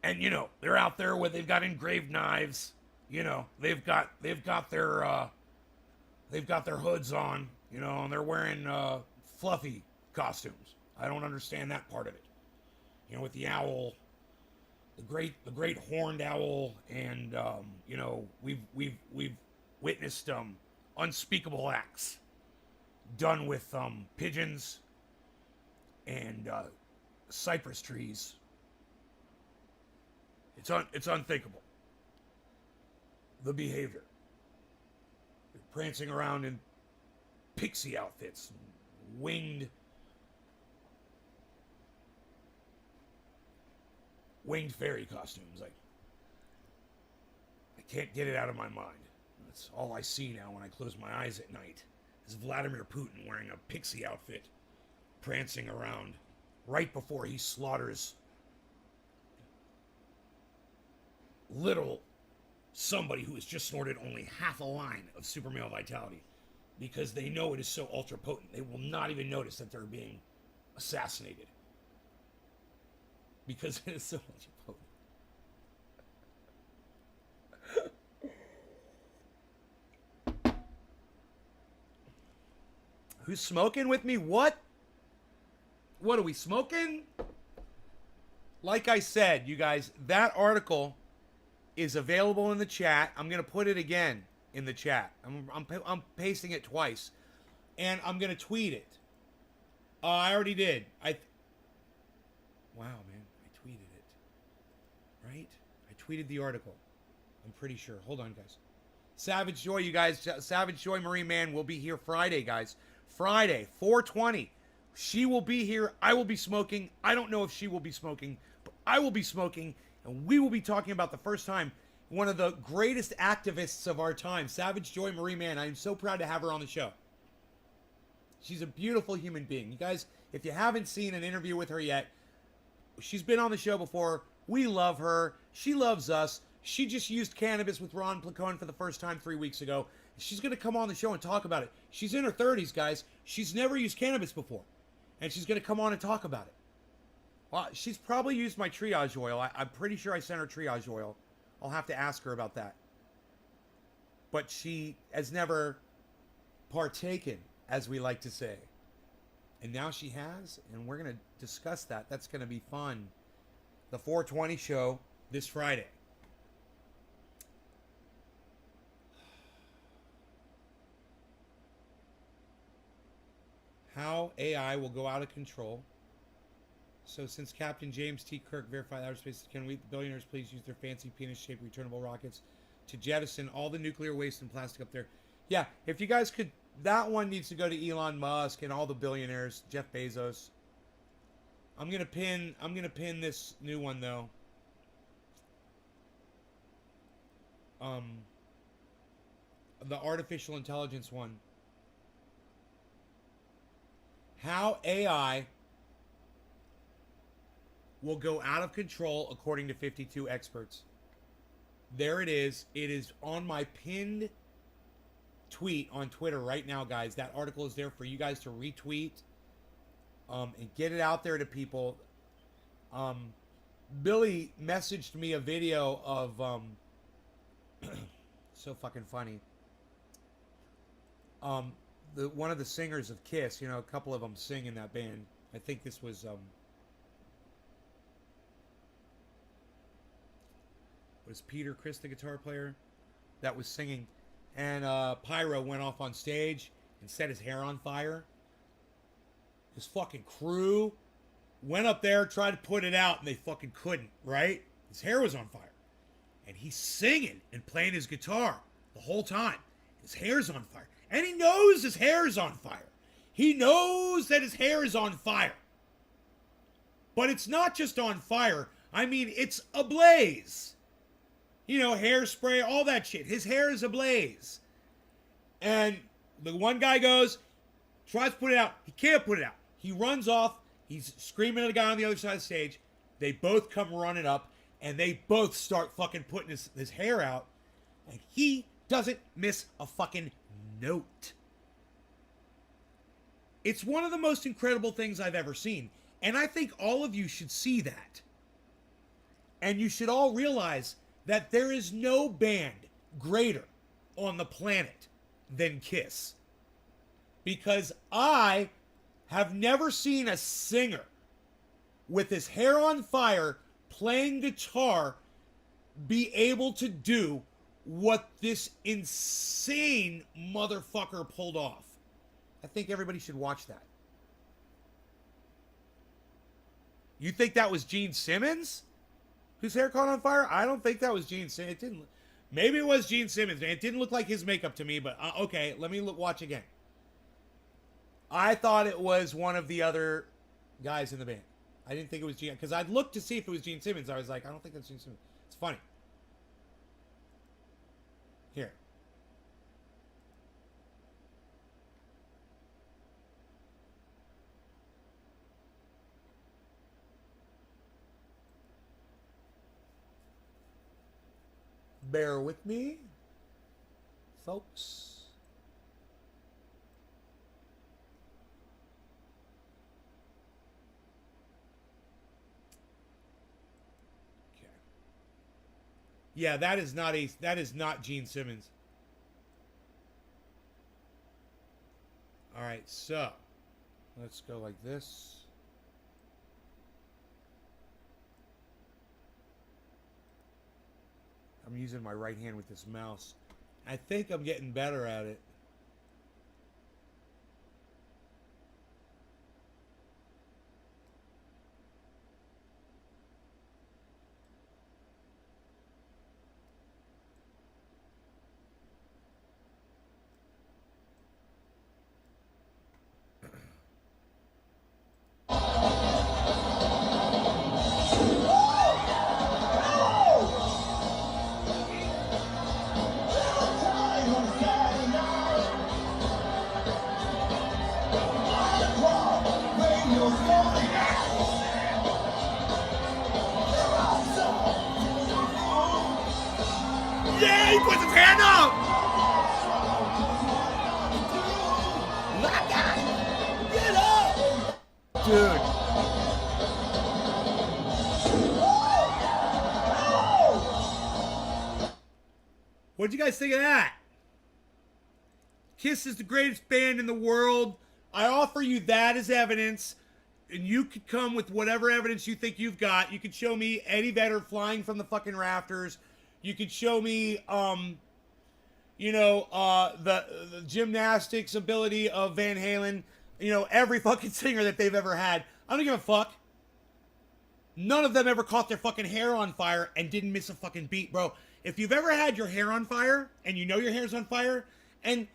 And you know, they're out there with they've got engraved knives. You know, they've got their hoods on. You know, and they're wearing fluffy costumes. I don't understand that part of it. You know, with the owl, the great horned owl, and you know, we've witnessed unspeakable acts done with pigeons and cypress trees. It's unthinkable. The behavior. They're prancing around in pixie outfits, winged fairy costumes. I can't get it out of my mind. That's all I see now when I close my eyes at night is Vladimir Putin wearing a pixie outfit, prancing around right before he slaughters little somebody who has just snorted only half a line of super male vitality because they know it is so ultra potent. They will not even notice that they're being assassinated because it is so ultra potent. Who's smoking with me? What? What are we smoking? Like I said, you guys, that article is available in the chat. I'm going to put it again in the chat. I'm pasting it twice. And I'm going to tweet it. I already did. Wow, man. I tweeted it. Right? I tweeted the article. I'm pretty sure. Hold on, guys. Savage Joy, you guys. Savage Joy Marine Man will be here Friday, guys. Friday, 4:20. She will be here. I will be smoking. I don't know if she will be smoking, but I will be smoking. And we will be talking about the first time one of the greatest activists of our time, Savage Joy Marie Mann. I am so proud to have her on the show. She's a beautiful human being. You guys, if you haven't seen an interview with her yet, she's been on the show before. We love her. She loves us. She just used cannabis with Ron Placone for the first time 3 weeks ago. She's going to come on the show and talk about it. She's in her 30s, guys. She's never used cannabis before. And she's going to come on and talk about it. Well, she's probably used my triage oil. I'm pretty sure I sent her triage oil. I'll have to ask her about that. But she has never partaken, as we like to say. And now she has, and we're going to discuss that. That's going to be fun. The 420 show this Friday. How AI will go out of control. So since Captain James T. Kirk verified outer space, can we, the billionaires, please use their fancy penis-shaped returnable rockets to jettison all the nuclear waste and plastic up there? Yeah, if you guys could, that one needs to go to Elon Musk and all the billionaires, Jeff Bezos. I'm gonna pin this new one though. The artificial intelligence one. how AI will go out of control according to 52 experts. There it is. It is on my pinned tweet on Twitter right now, guys. That article is there for you guys to retweet and get it out there to people. Billy messaged me a video of so fucking funny. One of the singers of Kiss, you know, a couple of them sing in that band. I think this was Peter Chris, the guitar player, that was singing, and Pyro went off on stage and set his hair on fire. His fucking crew went up there, tried to put it out, and they fucking couldn't, right? His hair was on fire. And he's singing and playing his guitar the whole time. His hair's on fire. And he knows his hair is on fire. He knows that his hair is on fire. But it's not just on fire. I mean, it's ablaze. You know, hairspray, all that shit. His hair is ablaze. And the one guy goes, tries to put it out. He can't put it out. He runs off. He's screaming at the guy on the other side of the stage. They both come running up, and they both start fucking putting his hair out. And he doesn't miss a fucking note. It's one of the most incredible things I've ever seen. And I think all of you should see that. And you should all realize that there is no band greater on the planet than Kiss. Because I have never seen a singer with his hair on fire playing guitar be able to do what this insane motherfucker pulled off. I think everybody should watch that. You think that was Gene Simmons whose hair caught on fire? I don't think that was Gene Simmons. It didn't. Maybe it was Gene Simmons. It didn't look like his makeup to me, but okay, let me watch again. I thought it was one of the other guys in the band. I didn't think it was Gene, because I'd looked to see if it was Gene Simmons. I was like, I don't think that's Gene Simmons. It's funny. Here. Bear with me, folks. Okay. Yeah, that is not Gene Simmons. All right, so let's go like this. I'm using my right hand with this mouse. I think I'm getting better at it. Yeah, he puts his hand up! Get up! Dude. What'd you guys think of that? Kiss is the greatest band in the world. I offer you that as evidence. And you could come with whatever evidence you think you've got. You could show me Eddie Vedder flying from the fucking rafters. You could show me, the gymnastics ability of Van Halen. You know, every fucking singer that they've ever had. I don't give a fuck. None of them ever caught their fucking hair on fire and didn't miss a fucking beat, bro. If you've ever had your hair on fire and you know your hair's on fire, and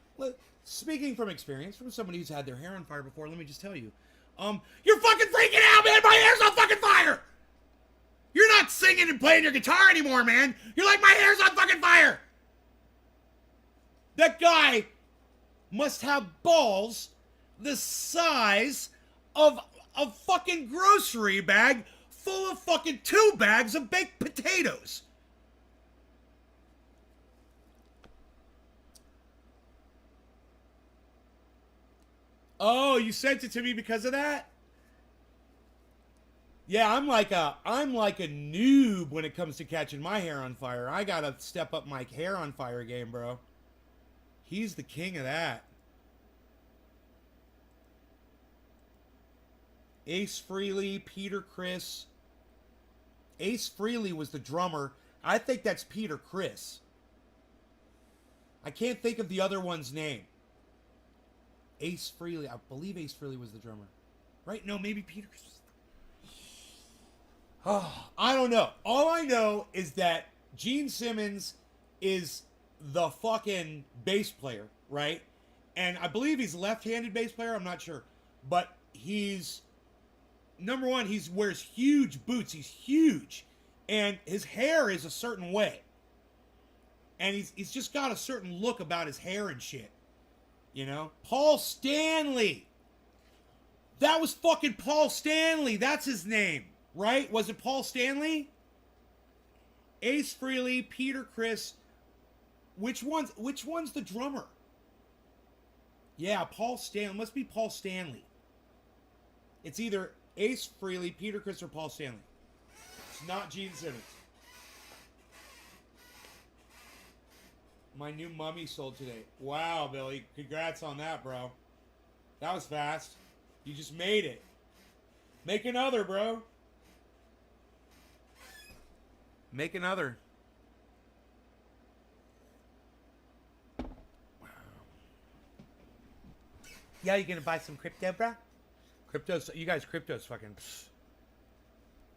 speaking from experience, from somebody who's had their hair on fire before, let me just tell you, you're fucking freaking out, man. My hair's on fucking fire. You're not singing and playing your guitar anymore, man. You're like, my hair's on fucking fire. That guy must have balls the size of a fucking grocery bag full of fucking 2 bags of baked potatoes. Oh, you sent it to me because of that? Yeah, I'm like a noob when it comes to catching my hair on fire. I gotta step up my hair on fire game, bro. He's the king of that. Ace Frehley, Peter Criss. Ace Frehley was the drummer. I think that's Peter Criss. I can't think of the other one's name. Ace Frehley. I believe Ace Frehley was the drummer. Right? No, maybe Peter Criss. Oh, I don't know. All I know is that Gene Simmons is the fucking bass player, right? And I believe he's a left-handed bass player. I'm not sure. But he's... Number one, he wears huge boots. He's huge. And his hair is a certain way. And he's just got a certain look about his hair and shit. You know? Paul Stanley. That was fucking Paul Stanley. That's his name. Right? Was it Paul Stanley? Ace Frehley, Peter Criss. Which one's the drummer? Yeah, Paul Stanley. Must be Paul Stanley. It's either Ace Frehley, Peter Criss, or Paul Stanley. It's not Gene Simmons. My new mummy sold today. Wow, Billy. Congrats on that, bro. That was fast. You just made it. Make another, bro. Make another. Wow. Yeah, you gonna buy some crypto, bro? Crypto's, you guys, crypto's fucking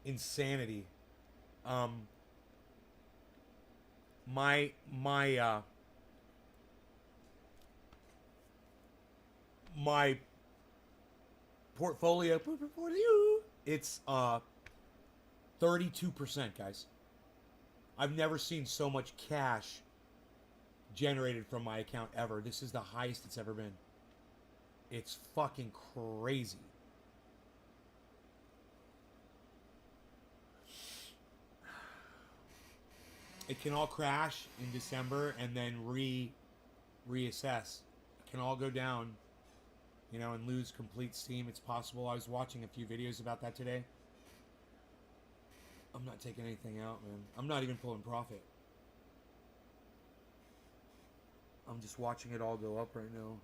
insanity. My portfolio, it's 32%, guys. I've never seen so much cash generated from my account ever. This is the highest it's ever been. It's fucking crazy. It can all crash in December and then reassess. It can all go down, you know, and lose complete steam. It's possible. I was watching a few videos about that today. I'm not taking anything out, man. I'm not even pulling profit. I'm just watching it all go up right now.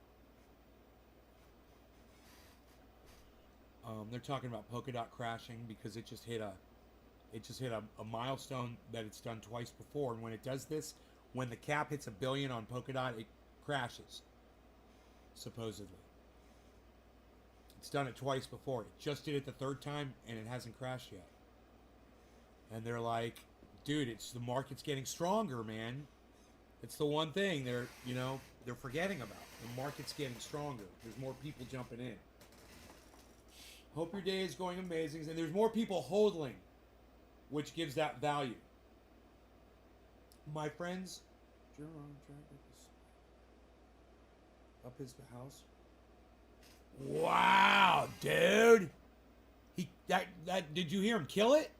They're talking about Polkadot crashing because it just hit a milestone that it's done twice before. And when it does this, when the cap hits 1 billion on Polkadot, it crashes. Supposedly. It's done it twice before. It just did it the 3rd time and it hasn't crashed yet. And they're like, dude, it's the market's getting stronger, man. It's the one thing they're forgetting about. The market's getting stronger. There's more people jumping in. Hope your day is going amazing. And there's more people hodling, which gives that value. My friends, up his house. Wow, dude. Did you hear him kill it?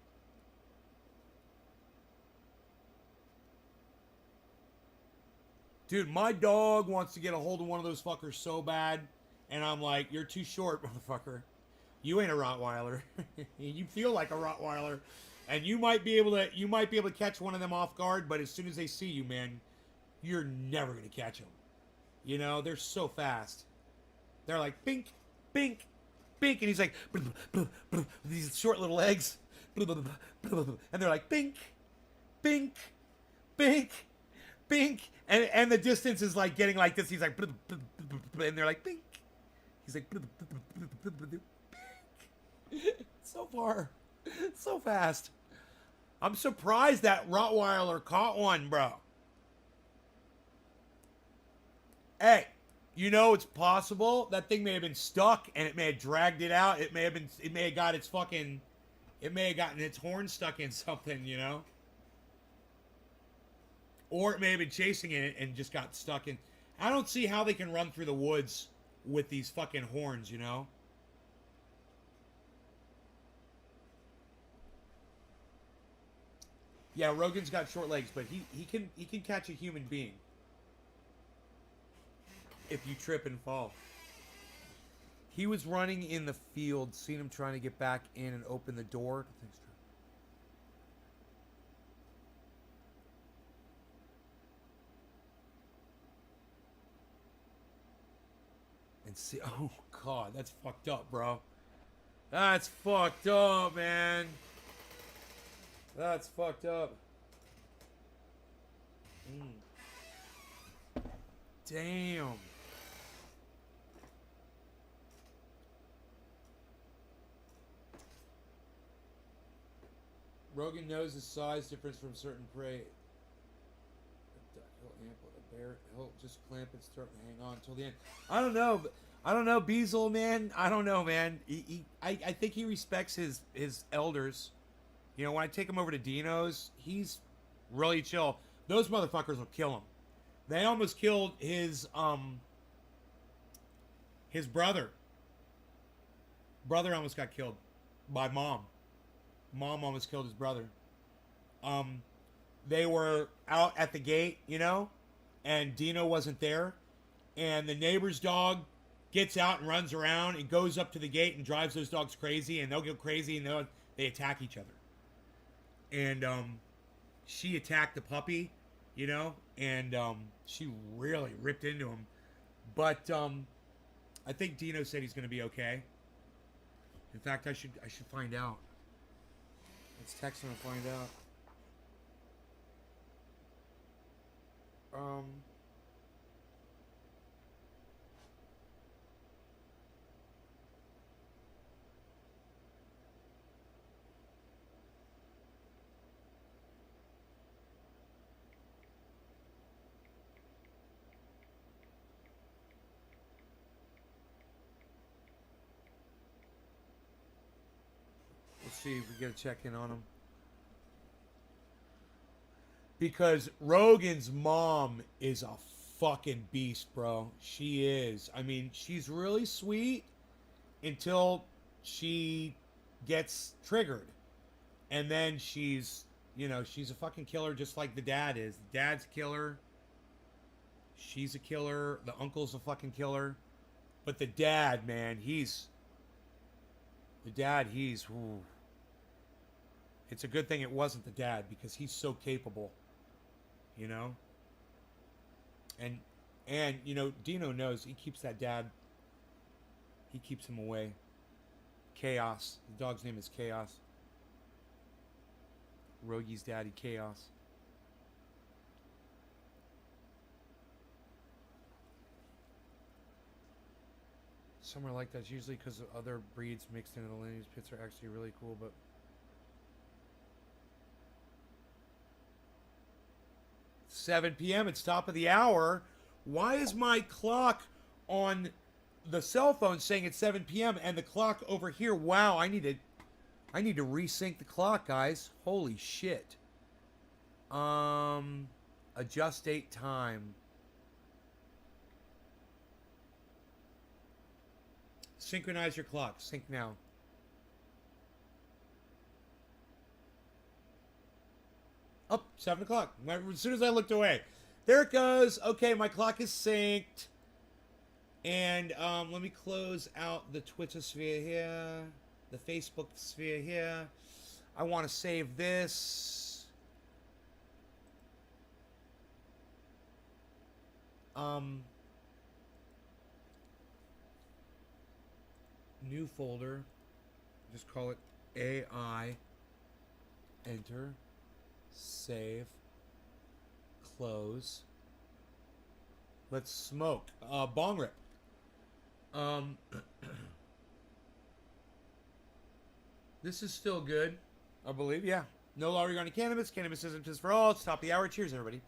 Dude, my dog wants to get a hold of one of those fuckers so bad, and I'm like, you're too short, motherfucker. You ain't a Rottweiler. You feel like a Rottweiler, and you might be able to catch one of them off guard, but as soon as they see you, man, you're never gonna catch them. You know, they're so fast. They're like bink, bink, bink, and he's like with these short little legs, and they're like bink, bink, bink, bink, and the distance is like getting like this. He's like, and they're like bink. He's like, bink. So far, so fast. I'm surprised that Rottweiler caught one, bro. Hey, you know it's possible that thing may have been stuck and it may have dragged it out. It may have gotten its horn stuck in something, you know. Or it may have been chasing it and just got stuck in. I don't see how they can run through the woods with these fucking horns, you know. Yeah, Rogan's got short legs, but he can catch a human being if you trip and fall. He was running in the field, seen him trying to get back in and open the door. And see, oh god, that's fucked up, bro. That's fucked up, man. That's fucked up. Damn. Rogan knows the size difference from certain prey. He'll just clamp and start and hang on until the end. I don't know. I don't know, Beazle, man. I don't know, man. I think he respects his elders. You know, when I take him over to Dino's, he's really chill. Those motherfuckers will kill him. They almost killed his brother. Brother almost got killed by mom. Mom almost killed his brother. They were out at the gate, you know, and Dino wasn't there. And the neighbor's dog gets out and runs around and goes up to the gate and drives those dogs crazy. And they'll go crazy and they attack each other. And she attacked the puppy, you know, and she really ripped into him. But I think Dino said he's going to be okay. In fact, I should find out. Let's text him and find out. Let's see if we get a check in on him. Because Rogan's mom is a fucking beast, bro. She is. I mean, she's really sweet until she gets triggered. And then she's, you know, she's a fucking killer just like the dad is. The dad's a killer. She's a killer. The uncle's a fucking killer. But the dad, man, he's... Ooh. It's a good thing it wasn't the dad because he's so capable. You know? And you know, Dino knows he keeps that dad. He keeps him away. Chaos. The dog's name is Chaos. Rogi's daddy, Chaos. Somewhere like that's usually because of other breeds mixed into the lineage. Pits are actually really cool, but 7 p.m. It's top of the hour. Why is my clock on the cell phone saying it's 7 p.m. and the clock over here? Wow, I need to resync the clock, guys. Holy shit. Adjust date time. Synchronize your clock. Sync now. Up, 7 o'clock. As soon as I looked away. There it goes. Okay, my clock is synced. And let me close out the Twitter sphere here. The Facebook sphere here. I want to save this. New folder. Just call it AI. Enter. Save. Close. Let's smoke. Bong rip. This is still good, I believe. Yeah. No law regarding cannabis. Cannabis isn't just for all. It's top of the hour. Cheers, everybody.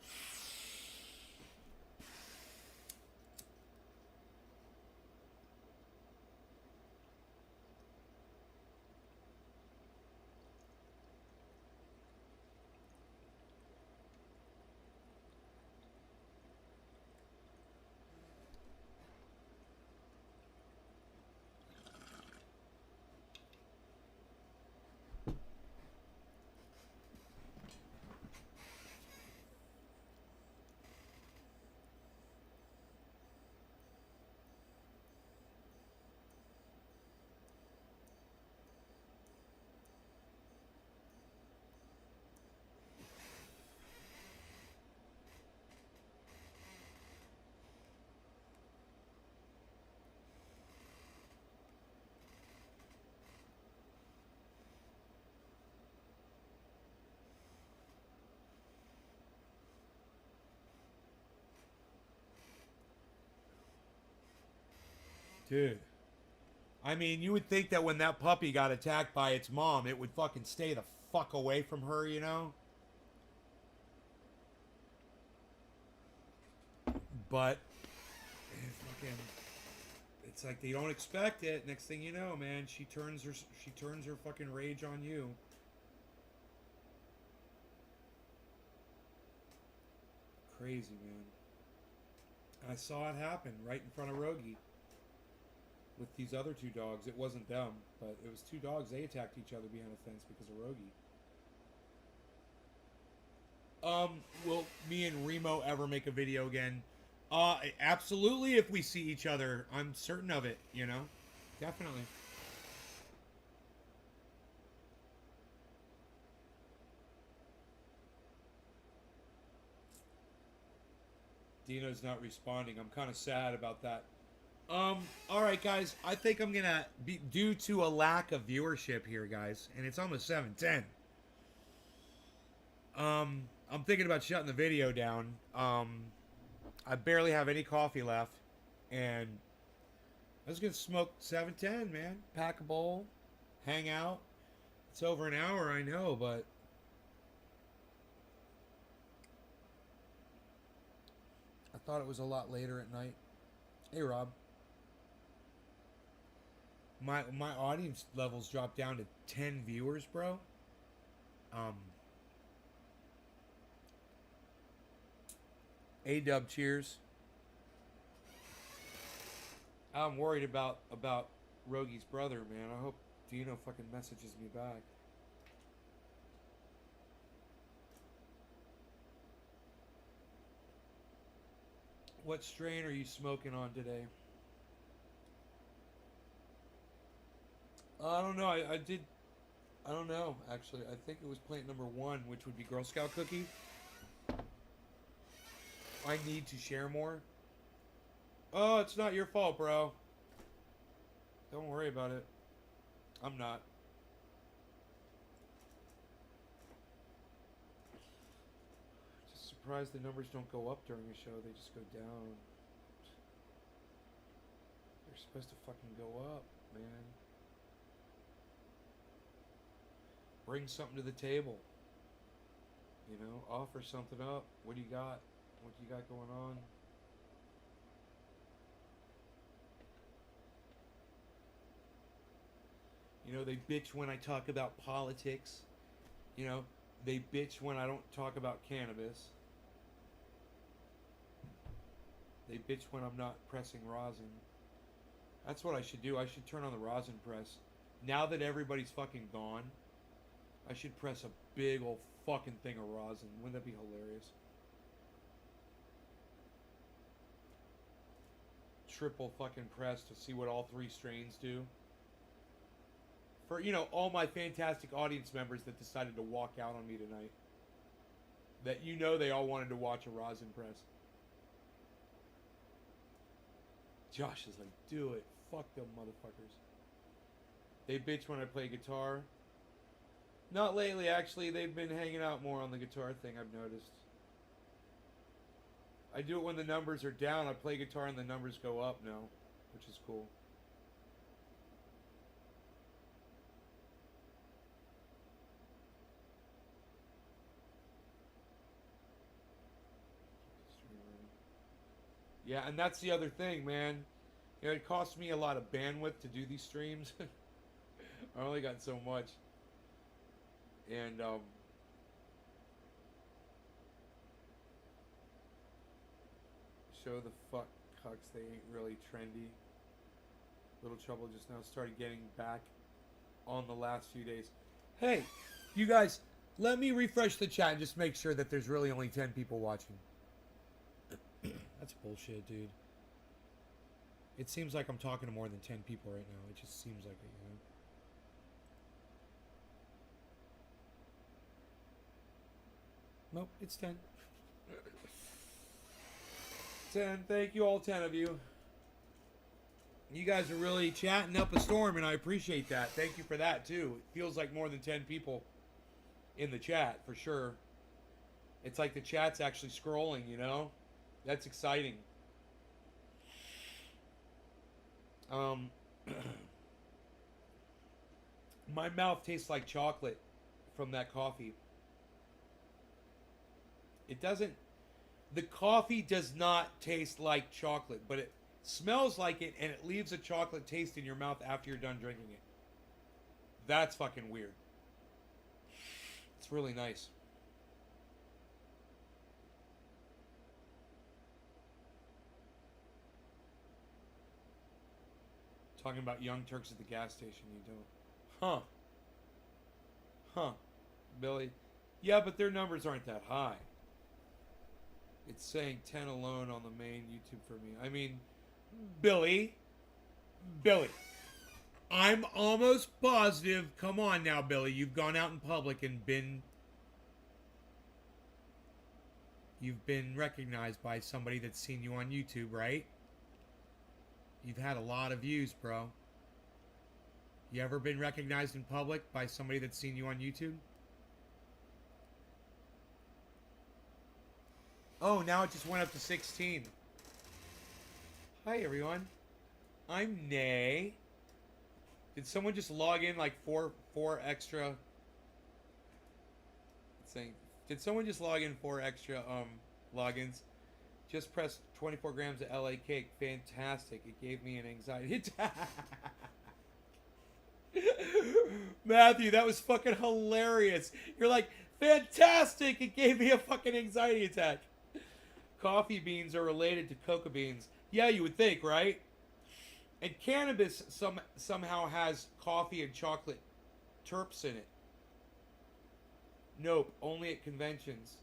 Dude. I mean, you would think that when that puppy got attacked by its mom, it would fucking stay the fuck away from her, you know? But it's like they don't expect it. Next thing you know, man, she turns her fucking rage on you. Crazy, man. I saw it happen right in front of Rogie with these other two dogs. It wasn't them, but it was two dogs. They attacked each other behind a fence because of Rogie. Will me and Remo ever make a video again? Absolutely. If we see each other, I'm certain of it. You know, definitely. Dino's not responding. I'm kind of sad about that. All right, guys. I think I'm gonna be due to a lack of viewership here, guys, and it's almost 7:10. I'm thinking about shutting the video down. I barely have any coffee left, and I was gonna smoke 7:10, man. Pack a bowl, hang out. It's over an hour, I know, but I thought it was a lot later at night. Hey, Rob. My audience levels dropped down to 10 viewers, bro. A-dub, cheers. I'm worried about Rogie's brother, man. I hope Dino fucking messages me back. What strain are you smoking on today? I don't know. I don't know, actually. I think it was plant number 1, which would be Girl Scout cookie. I need to share more. Oh, it's not your fault, bro. Don't worry about it. I'm not. Just surprised the numbers don't go up during a show. They just go down. They're supposed to fucking go up, man. Bring something to the table. You know, offer something up. What do you got? What you got going on? You know, they bitch when I talk about politics. You know, they bitch when I don't talk about cannabis. They bitch when I'm not pressing rosin. That's what I should do. I should turn on the rosin press. Now that everybody's fucking gone, I should press a big old fucking thing of rosin. Wouldn't that be hilarious? Triple fucking press to see what all 3 strains do. For, you know, all my fantastic audience members that decided to walk out on me tonight. That you know they all wanted to watch a rosin press. Josh is like, do it. Fuck them motherfuckers. They bitch when I play guitar. Not lately, actually. They've been hanging out more on the guitar thing, I've noticed. I do it when the numbers are down. I play guitar and the numbers go up now, which is cool. Yeah, and that's the other thing, man. You know, it costs me a lot of bandwidth to do these streams. I only got so much. And, show the fuck cucks, they ain't really trendy. Little Trouble just now started getting back on the last few days. Hey, you guys, let me refresh the chat and just make sure that there's really only 10 people watching. That's bullshit, dude. It seems like I'm talking to more than 10 people right now. It just seems like it, you know? Nope, it's 10. 10. Thank you, all 10 of you. You guys are really chatting up a storm, and I appreciate that. Thank you for that, too. It feels like more than 10 people in the chat, for sure. It's like the chat's actually scrolling, you know? That's exciting. Um, my mouth tastes like chocolate from that coffee. It doesn't. The coffee does not taste like chocolate, but it smells like it, and it leaves a chocolate taste in your mouth after you're done drinking it. That's fucking weird. It's really nice. Talking about Young Turks at the gas station, you don't. Huh. Huh. Billy. Yeah, but their numbers aren't that high. It's saying 10 alone on the main YouTube for me. I mean, Billy. Billy. I'm almost positive. Come on now, Billy. You've gone out in public and been... You've been recognized by somebody that's seen you on YouTube, right? You've had a lot of views, bro. You ever been recognized in public by somebody that's seen you on YouTube? Oh, now it just went up to 16. Hi, everyone. I'm Nay. Did someone just log in like four extra... It's saying, did someone just log in 4 extra logins? Just pressed 24 grams of LA cake. Fantastic. It gave me an anxiety attack. Matthew, that was fucking hilarious. You're like, fantastic. It gave me a fucking anxiety attack. Coffee beans are related to coca beans. Yeah, you would think, right? And cannabis somehow has coffee and chocolate terps in it. Nope, only at conventions.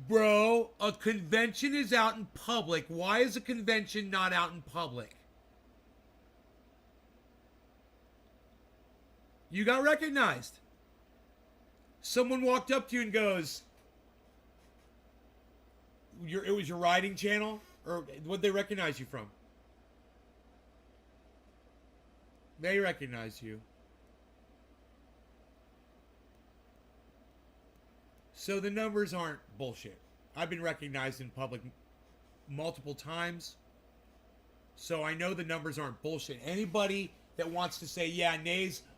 Bro, a convention is out in public. Why is a convention not out in public? You got recognized. Someone walked up to you and goes, it was your riding channel? Or what'd they recognize you from? They recognized you. So the numbers aren't bullshit. I've been recognized in public multiple times. So I know the numbers aren't bullshit. Anybody that wants to say, yeah,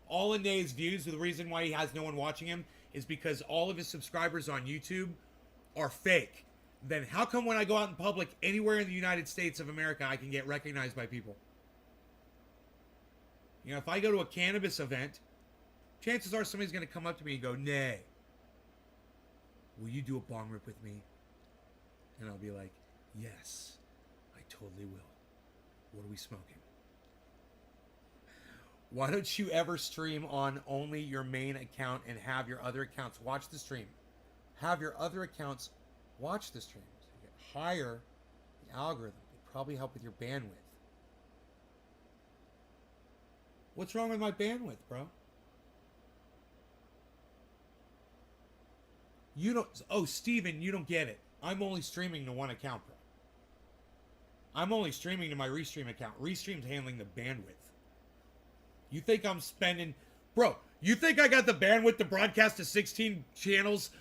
all of Nay's views, the reason why he has no one watching him is because all of his subscribers on YouTube are fake. Then how come when I go out in public anywhere in the United States of America, I can get recognized by people? You know, if I go to a cannabis event, chances are somebody's going to come up to me and go, Nay, will you do a bong rip with me? And I'll be like, yes, I totally will. What are we smoking? Why don't you ever stream on only your main account and have your other accounts watch the stream? Have your other accounts watch the stream. So you get higher the algorithm. It'd probably help with your bandwidth. What's wrong with my bandwidth, bro? You don't... Oh, Steven, you don't get it. I'm only streaming to one account, bro. I'm only streaming to my Restream account. Restream's handling the bandwidth. You think I'm spending... Bro, you think I got the bandwidth to broadcast to 16 channels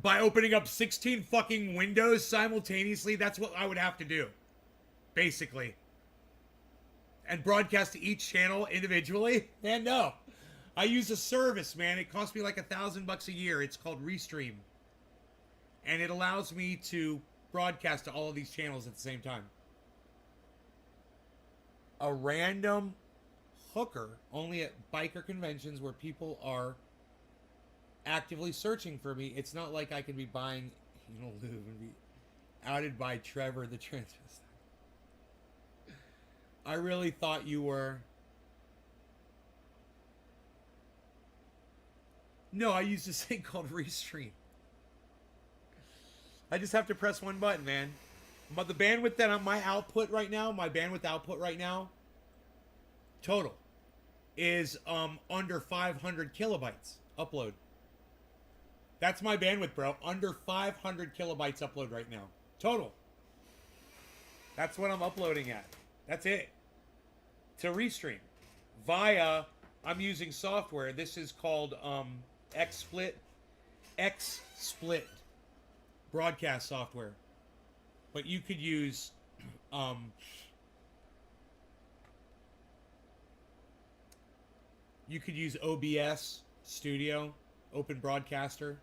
by opening up 16 fucking windows simultaneously? That's what I would have to do. Basically. And broadcast to each channel individually? Man, no. I use a service, man. It costs me like $1,000 a year. It's called Restream. And it allows me to broadcast to all of these channels at the same time. A random hooker only at biker conventions where people are actively searching for me. It's not like I can be buying, lube and be outed by Trevor the transvestite. I really thought you were... No, I use this thing called Restream. I just have to press one button, man. But the bandwidth that my bandwidth output right now, total, is under 500 kilobytes upload. That's my bandwidth, bro. Under 500 kilobytes upload right now. Total. That's what I'm uploading at. That's it. To Restream. Via, I'm using software. This is called XSplit broadcast software. But you could use You could use OBS Studio, Open Broadcaster,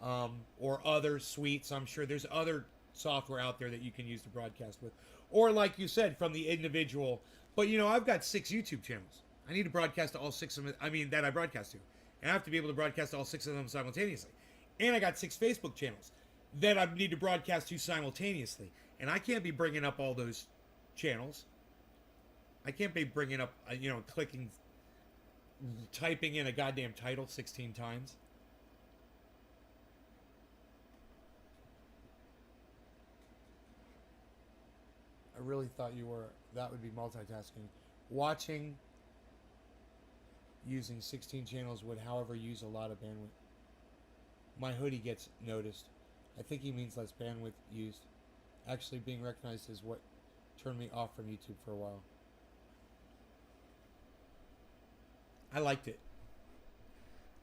or other suites. I'm sure there's other software out there that you can use to broadcast with. Or like you said, from the individual. But you know, I've got 6 YouTube channels. I need to broadcast to all 6 of them. I mean, that I broadcast to. And I have to be able to broadcast to all 6 of them simultaneously. And I got 6 Facebook channels that I need to broadcast to simultaneously. And I can't be bringing up all those channels. I can't be bringing up, clicking, typing in a goddamn title 16 times. I really thought that would be multitasking. Watching using 16 channels would, however, use a lot of bandwidth. My hoodie gets noticed. I think he means less bandwidth used. Actually, being recognized is what turned me off from YouTube for a while. I liked it.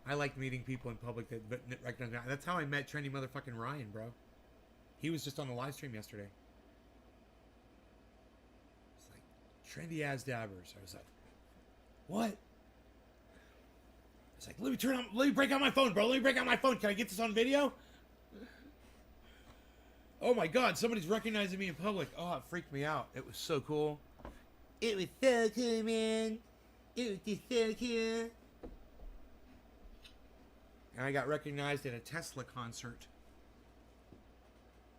I liked meeting people in public that recognize me. That's how I met trendy motherfucking Ryan, bro. He was just on the live stream yesterday. It's like, trendy as dabbers. I was like, what? It's like, let me break out my phone, bro. Let me break out my phone. Can I get this on video? Oh my God, somebody's recognizing me in public. Oh, it freaked me out. It was so cool. It was so cool, man. It was just so cool. And I got recognized at a Tesla concert.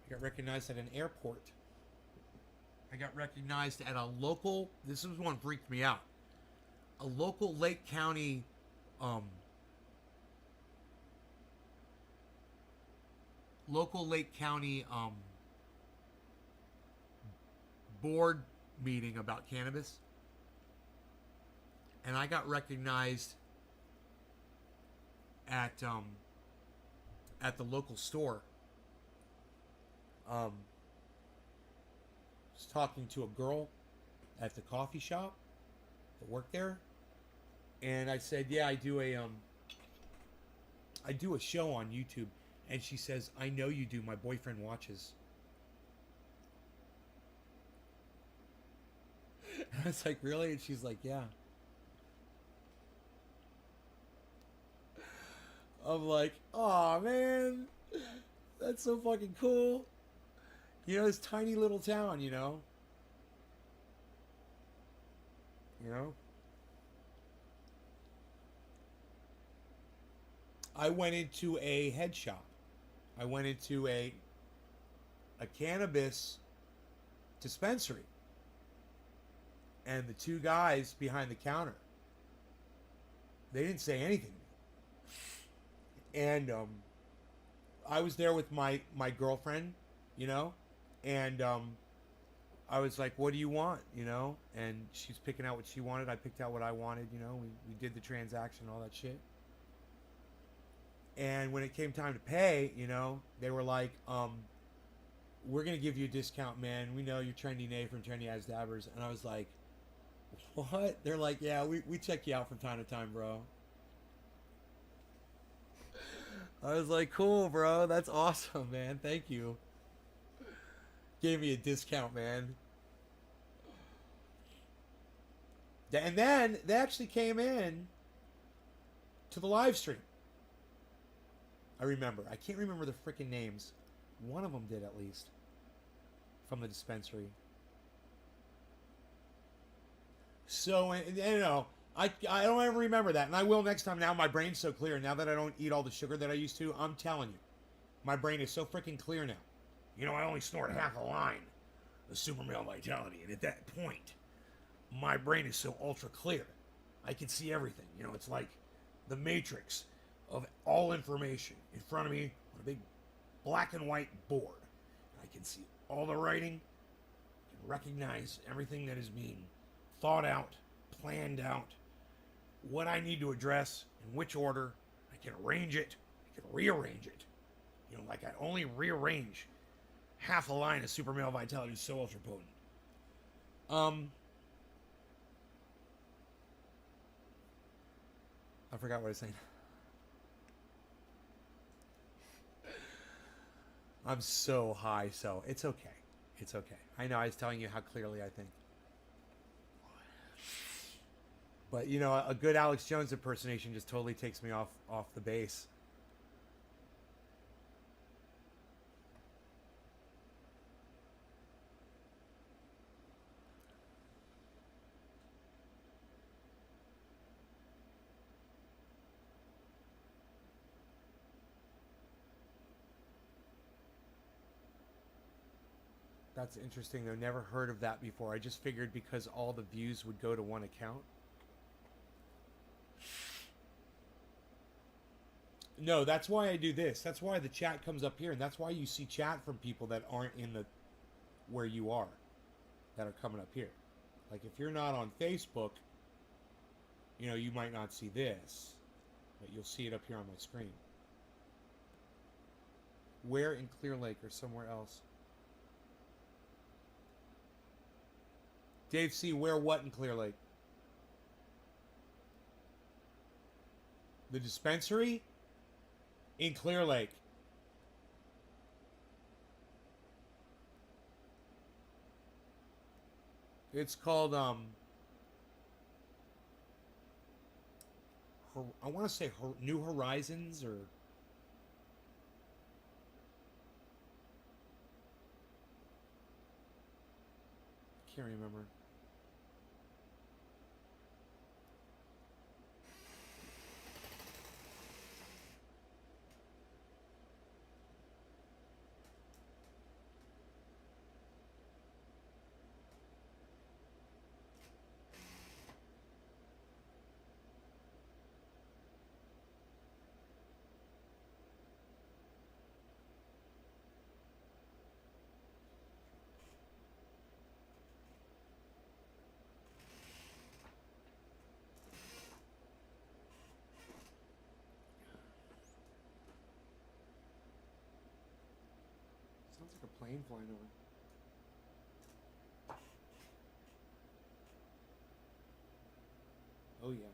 I got recognized at an airport. I got recognized at a local, this is one freaked me out. A local Lake County board meeting about cannabis, and I got recognized at the local store. Was talking to a girl at the coffee shop that worked there, and I said, "Yeah, I do a show on YouTube." And she says, "I know you do. My boyfriend watches." And I was like, "Really?" And she's like, "Yeah." I'm like, "Aw, man. That's so fucking cool." You know, this tiny little town, you know? I went into a head shop. I went into a cannabis dispensary. And the 2 guys behind the counter, they didn't say anything. And I was there with my girlfriend, and I was like, "What do you want?" And she's picking out what she wanted. I picked out what I wanted. We did the transaction, all that shit. And when it came time to pay, they were like, "We're gonna give you a discount, man. We know you're Trendy Nate from Trendy As Dabbers." And I was like, "What?" They're like, "Yeah, we check you out from time to time, bro." I was like, "Cool, bro. That's awesome, man. Thank you." Gave me a discount, man. And then they actually came in to the live stream. I remember. I can't remember the freaking names. One of them did, at least. From the dispensary. So, I don't ever remember that. And I will next time. Now my brain's so clear. Now that I don't eat all the sugar that I used to, I'm telling you. My brain is so freaking clear now. I only snort half a line of super male vitality. And at that point, my brain is so ultra clear. I can see everything. It's like the matrix of all information in front of me on a big black and white board. I can see all the writing. I can recognize everything that is being thought out, planned out, what I need to address, in which order. I can arrange it. I can rearrange it. Like I only rearrange half a line of super male vitality is so ultra potent. I forgot what I was saying. I'm so high, so it's okay. It's okay. I know I was telling you how clearly I think. But you know, a good Alex Jones impersonation just totally takes me off the base. That's interesting though. Never heard of that before. I just figured because all the views would go to one account. No, that's why I do this. That's why the chat comes up here, and that's why you see chat from people that aren't in the where you are, that are coming up here. Like if you're not on Facebook, you know, you might not see this, but you'll see it up here on my screen. Where in Clear Lake or somewhere else? Dave C., where what in Clear Lake? The dispensary? In Clear Lake. It's called, I want to say New Horizons, or... Can't remember. Sounds like a plane flying over. Oh, yeah.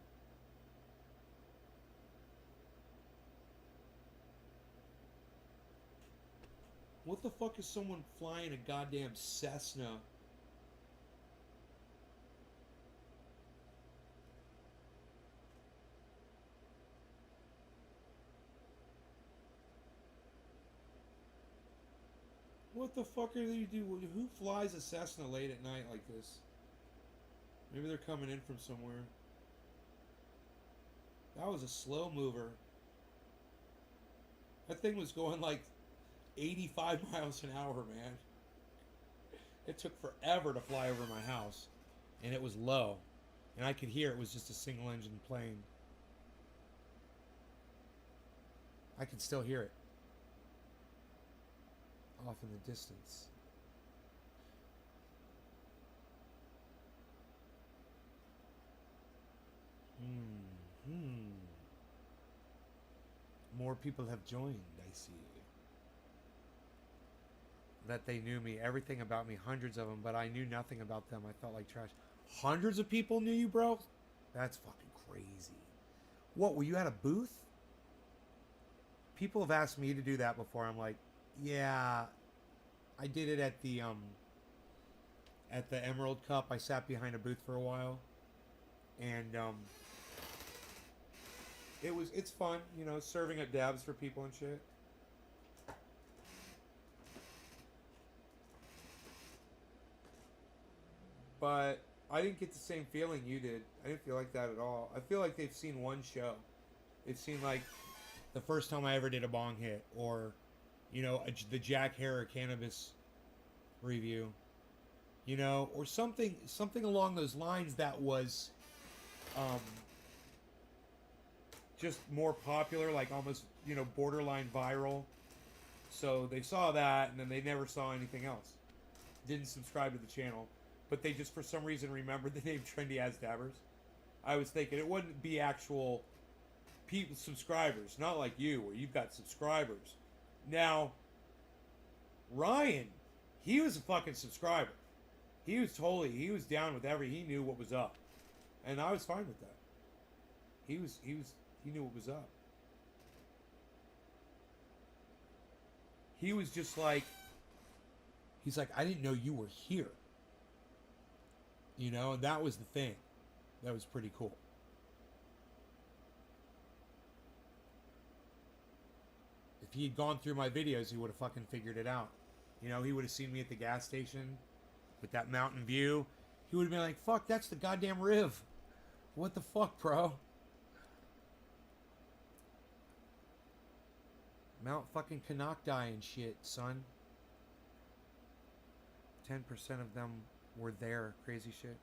What the fuck is someone flying a goddamn Cessna? What the fuck are they doing? Who flies a Cessna late at night like this? Maybe they're coming in from somewhere. That was a slow mover. That thing was going like 85 miles an hour, man. It took forever to fly over my house. And it was low. And I could hear it was just a single engine plane. I can still hear it. Off in the distance. More people have joined, I see. That they knew me, everything about me, hundreds of them, but I knew nothing about them. I felt like trash. Hundreds of people knew you, bro? That's fucking crazy. What, were you at a booth? People have asked me to do that before. I'm like, yeah, I did it at the Emerald Cup. I sat behind a booth for a while, and it's fun, you know, serving up dabs for people and shit. But I didn't get the same feeling you did. I didn't feel like that at all. I feel like they've seen one show. They've seen like the first time I ever did a bong hit, or you know, the Jack Harrer cannabis review, you know, or something along those lines that was just more popular, like almost, you know, borderline viral. So they saw that, and then they never saw anything else. Didn't subscribe to the channel, but they just for some reason remembered the name Trendy As Dabbers. I was thinking it wouldn't be actual people, subscribers, not like you, where you've got subscribers. Now, Ryan, he was a fucking subscriber. He was down with he knew what was up. And I was fine with that. He knew what was up. He was just like, He's like, I didn't know you were here. You know, and that was the thing. That was pretty cool. If he had gone through my videos, he would have fucking figured it out. You know, he would have seen me at the gas station with that mountain view. He would have been like, fuck, that's the goddamn Riv. What the fuck, bro? Mount fucking Canocti and shit, son. 10% of them were there. Crazy shit.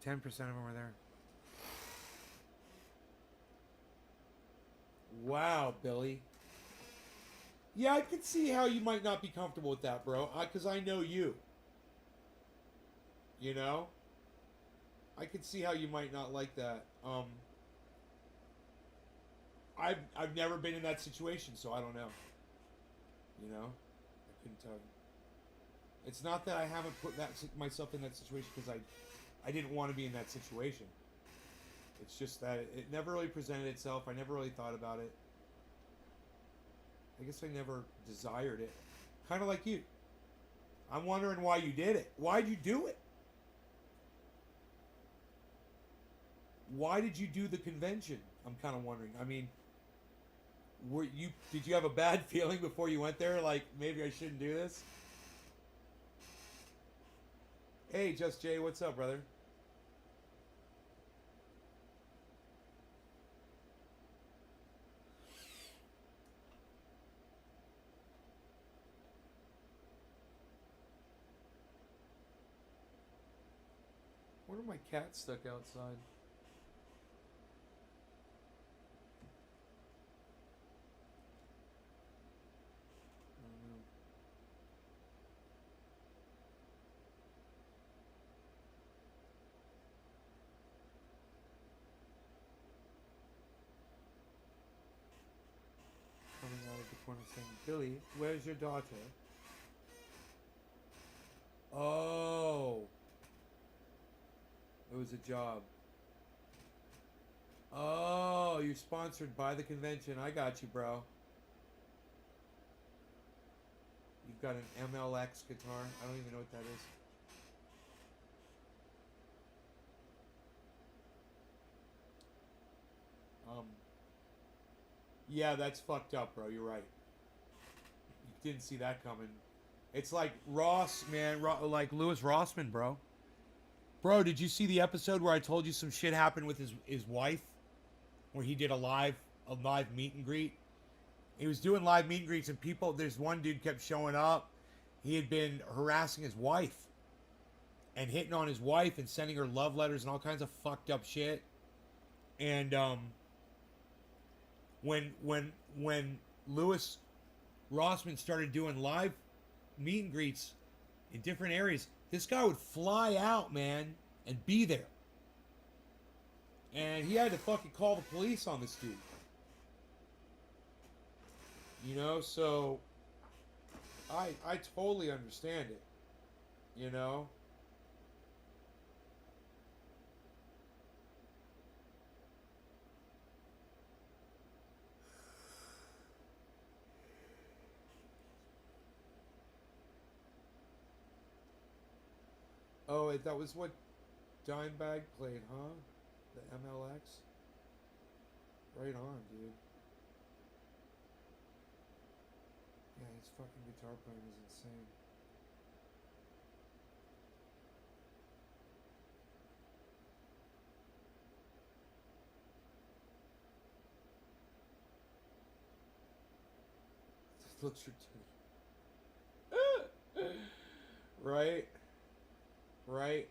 10% of them were there. Wow, Billy. Yeah, I could see how you might not be comfortable with that, bro. Because I know you. You know? I could see how you might not like that. I've never been in that situation, so I don't know. You know? I couldn't tell you. It's not that I haven't put myself in that situation because I didn't want to be in that situation. It's just that it never really presented itself. I never really thought about it. I guess I never desired it. Kind of like you. I'm wondering why you did it. Why'd you do it? Why did you do the convention? I'm kind of wondering. I mean, did you have a bad feeling before you went there? Like, maybe I shouldn't do this? Hey, Just Jay, what's up, brother? What are my cats stuck outside? Coming out of the corner saying, Billy, where's your daughter? Oh. It was a job. Oh, you're sponsored by the convention. I got you, bro. You've got an MLX guitar. I don't even know what that is. Yeah, that's fucked up, bro. You're right. You didn't see that coming. It's like Ross, man. Like Louis Rossman, bro. Bro, did you see the episode where I told you some shit happened with his wife? Where he did a live meet and greet? He was doing live meet and greets and people, there's one dude kept showing up. He had been harassing his wife. And hitting on his wife and sending her love letters and all kinds of fucked up shit. And when Louis Rossman started doing live meet and greets in different areas, this guy would fly out, man, and be there. And he had to fucking call the police on this dude. You know, so I totally understand it. You know? Oh, that was what Dimebag played, huh? The MLX? Right on, dude. Yeah, his fucking guitar playing is insane. This looks ridiculous. Right? Right?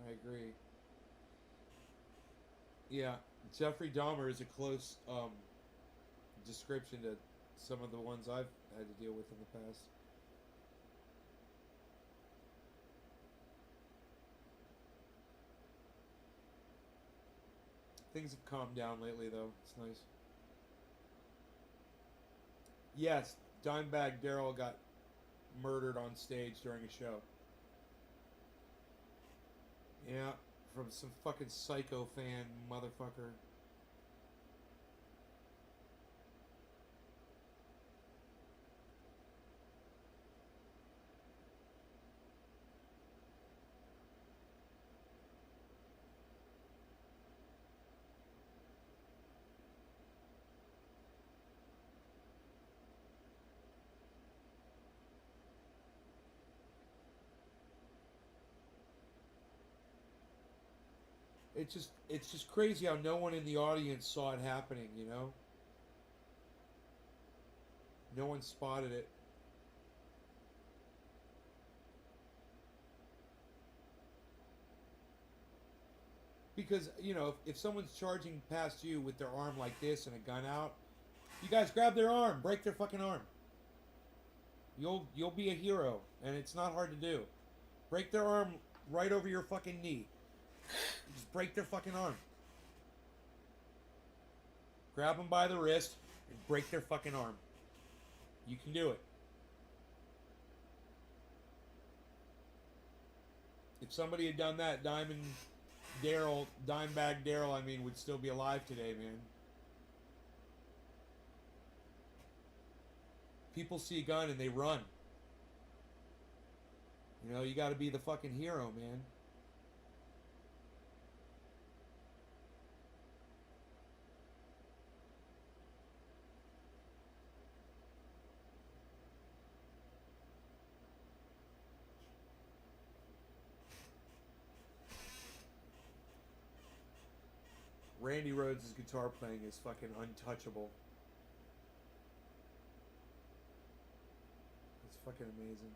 I agree. Yeah, Jeffrey Dahmer is a close description to some of the ones I've had to deal with in the past. Things have calmed down lately, though. It's nice. Yes, Dimebag Darrell got murdered on stage during a show. Yeah, from some fucking psycho fan motherfucker. it's just crazy how no one in the audience saw it happening, you know? No one spotted it. Because, you know, if someone's charging past you with their arm like this and a gun out, you guys grab their arm, break their fucking arm. You'll be a hero, and it's not hard to do. Break their arm right over your fucking knee. Just break their fucking arm. Grab them by the wrist and break their fucking arm. You can do it. If somebody had done that, Dimebag Daryl, I mean, would still be alive today, man. People see a gun and they run. You know, you gotta be the fucking hero, man. Randy Rhoads' guitar playing is fucking untouchable. It's fucking amazing.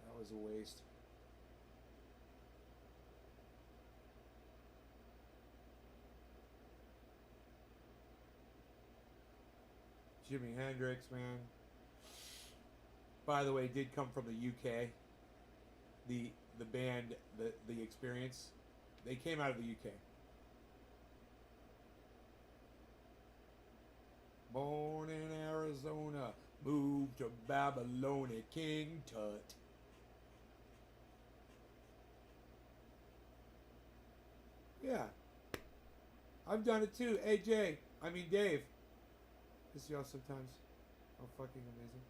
That was a waste. Jimi Hendrix, man. By the way, did come from the UK. The band, the Experience, they came out of the UK. Born in Arizona, moved to Babylonia, King Tut. Yeah, I've done it too. Hey Dave, I see y'all sometimes. Oh, fucking amazing.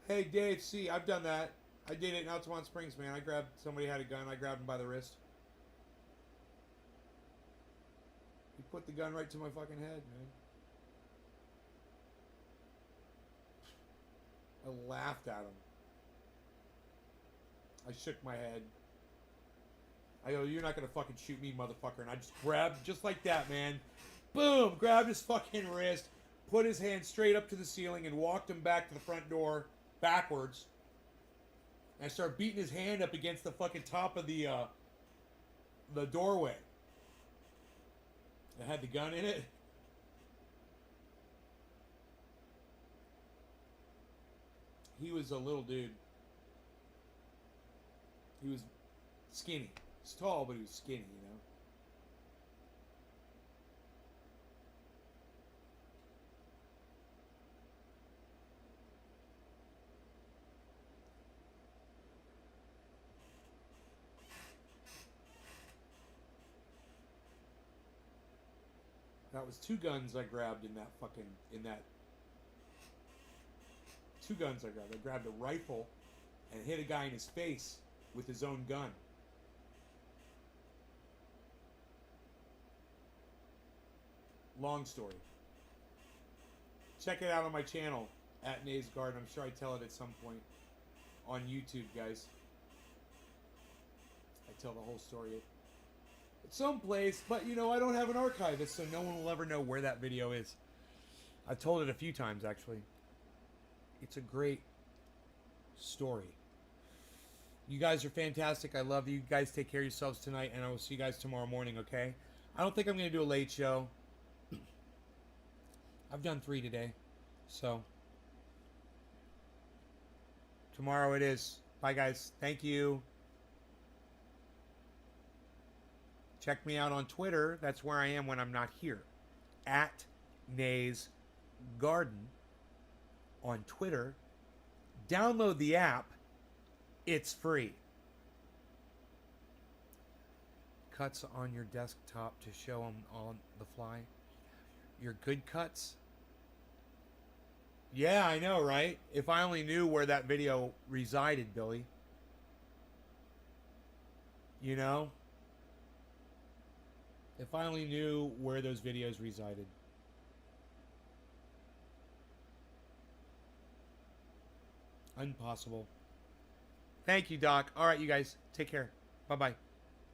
Hey, Dave, see, I've done that. I did it in Altamont Springs, man. I grabbed, somebody had a gun. I grabbed him by the wrist. He put the gun right to my fucking head, man. I laughed at him. I shook my head. I go, you're not gonna fucking shoot me, motherfucker. And I just grabbed, just like that, man. Boom! Grabbed his fucking wrist, put his hand straight up to the ceiling, and walked him back to the front door. Backwards. And I started beating his hand up against the fucking top of the doorway. It had the gun in it. He was a little dude. He was skinny. He's tall, but he was skinny, you know. That was two guns I grabbed in that fucking, two guns I grabbed. I grabbed a rifle and hit a guy in his face with his own gun. Long story. Check it out on my channel, at Nays Garden. I'm sure I tell it at some point on YouTube, guys. I tell the whole story at some place, but you know, I don't have an archivist, so no one will ever know where that video is. I've told it a few times, actually. It's a great story. You guys are fantastic. I love you. You guys take care of yourselves tonight, and I will see you guys tomorrow morning, okay? I don't think I'm going to do a late show. I've done 3 today, so tomorrow it is. Bye, guys. Thank you. Check me out on Twitter. That's where I am when I'm not here. At Nays Garden on Twitter. Download the app. It's free. Cuts on your desktop to show them on the fly. Your good cuts? Yeah, I know, right? If I only knew where that video resided, Billy. You know? If I only knew where those videos resided. Impossible. Thank you, Doc. All right, you guys. Take care. Bye-bye.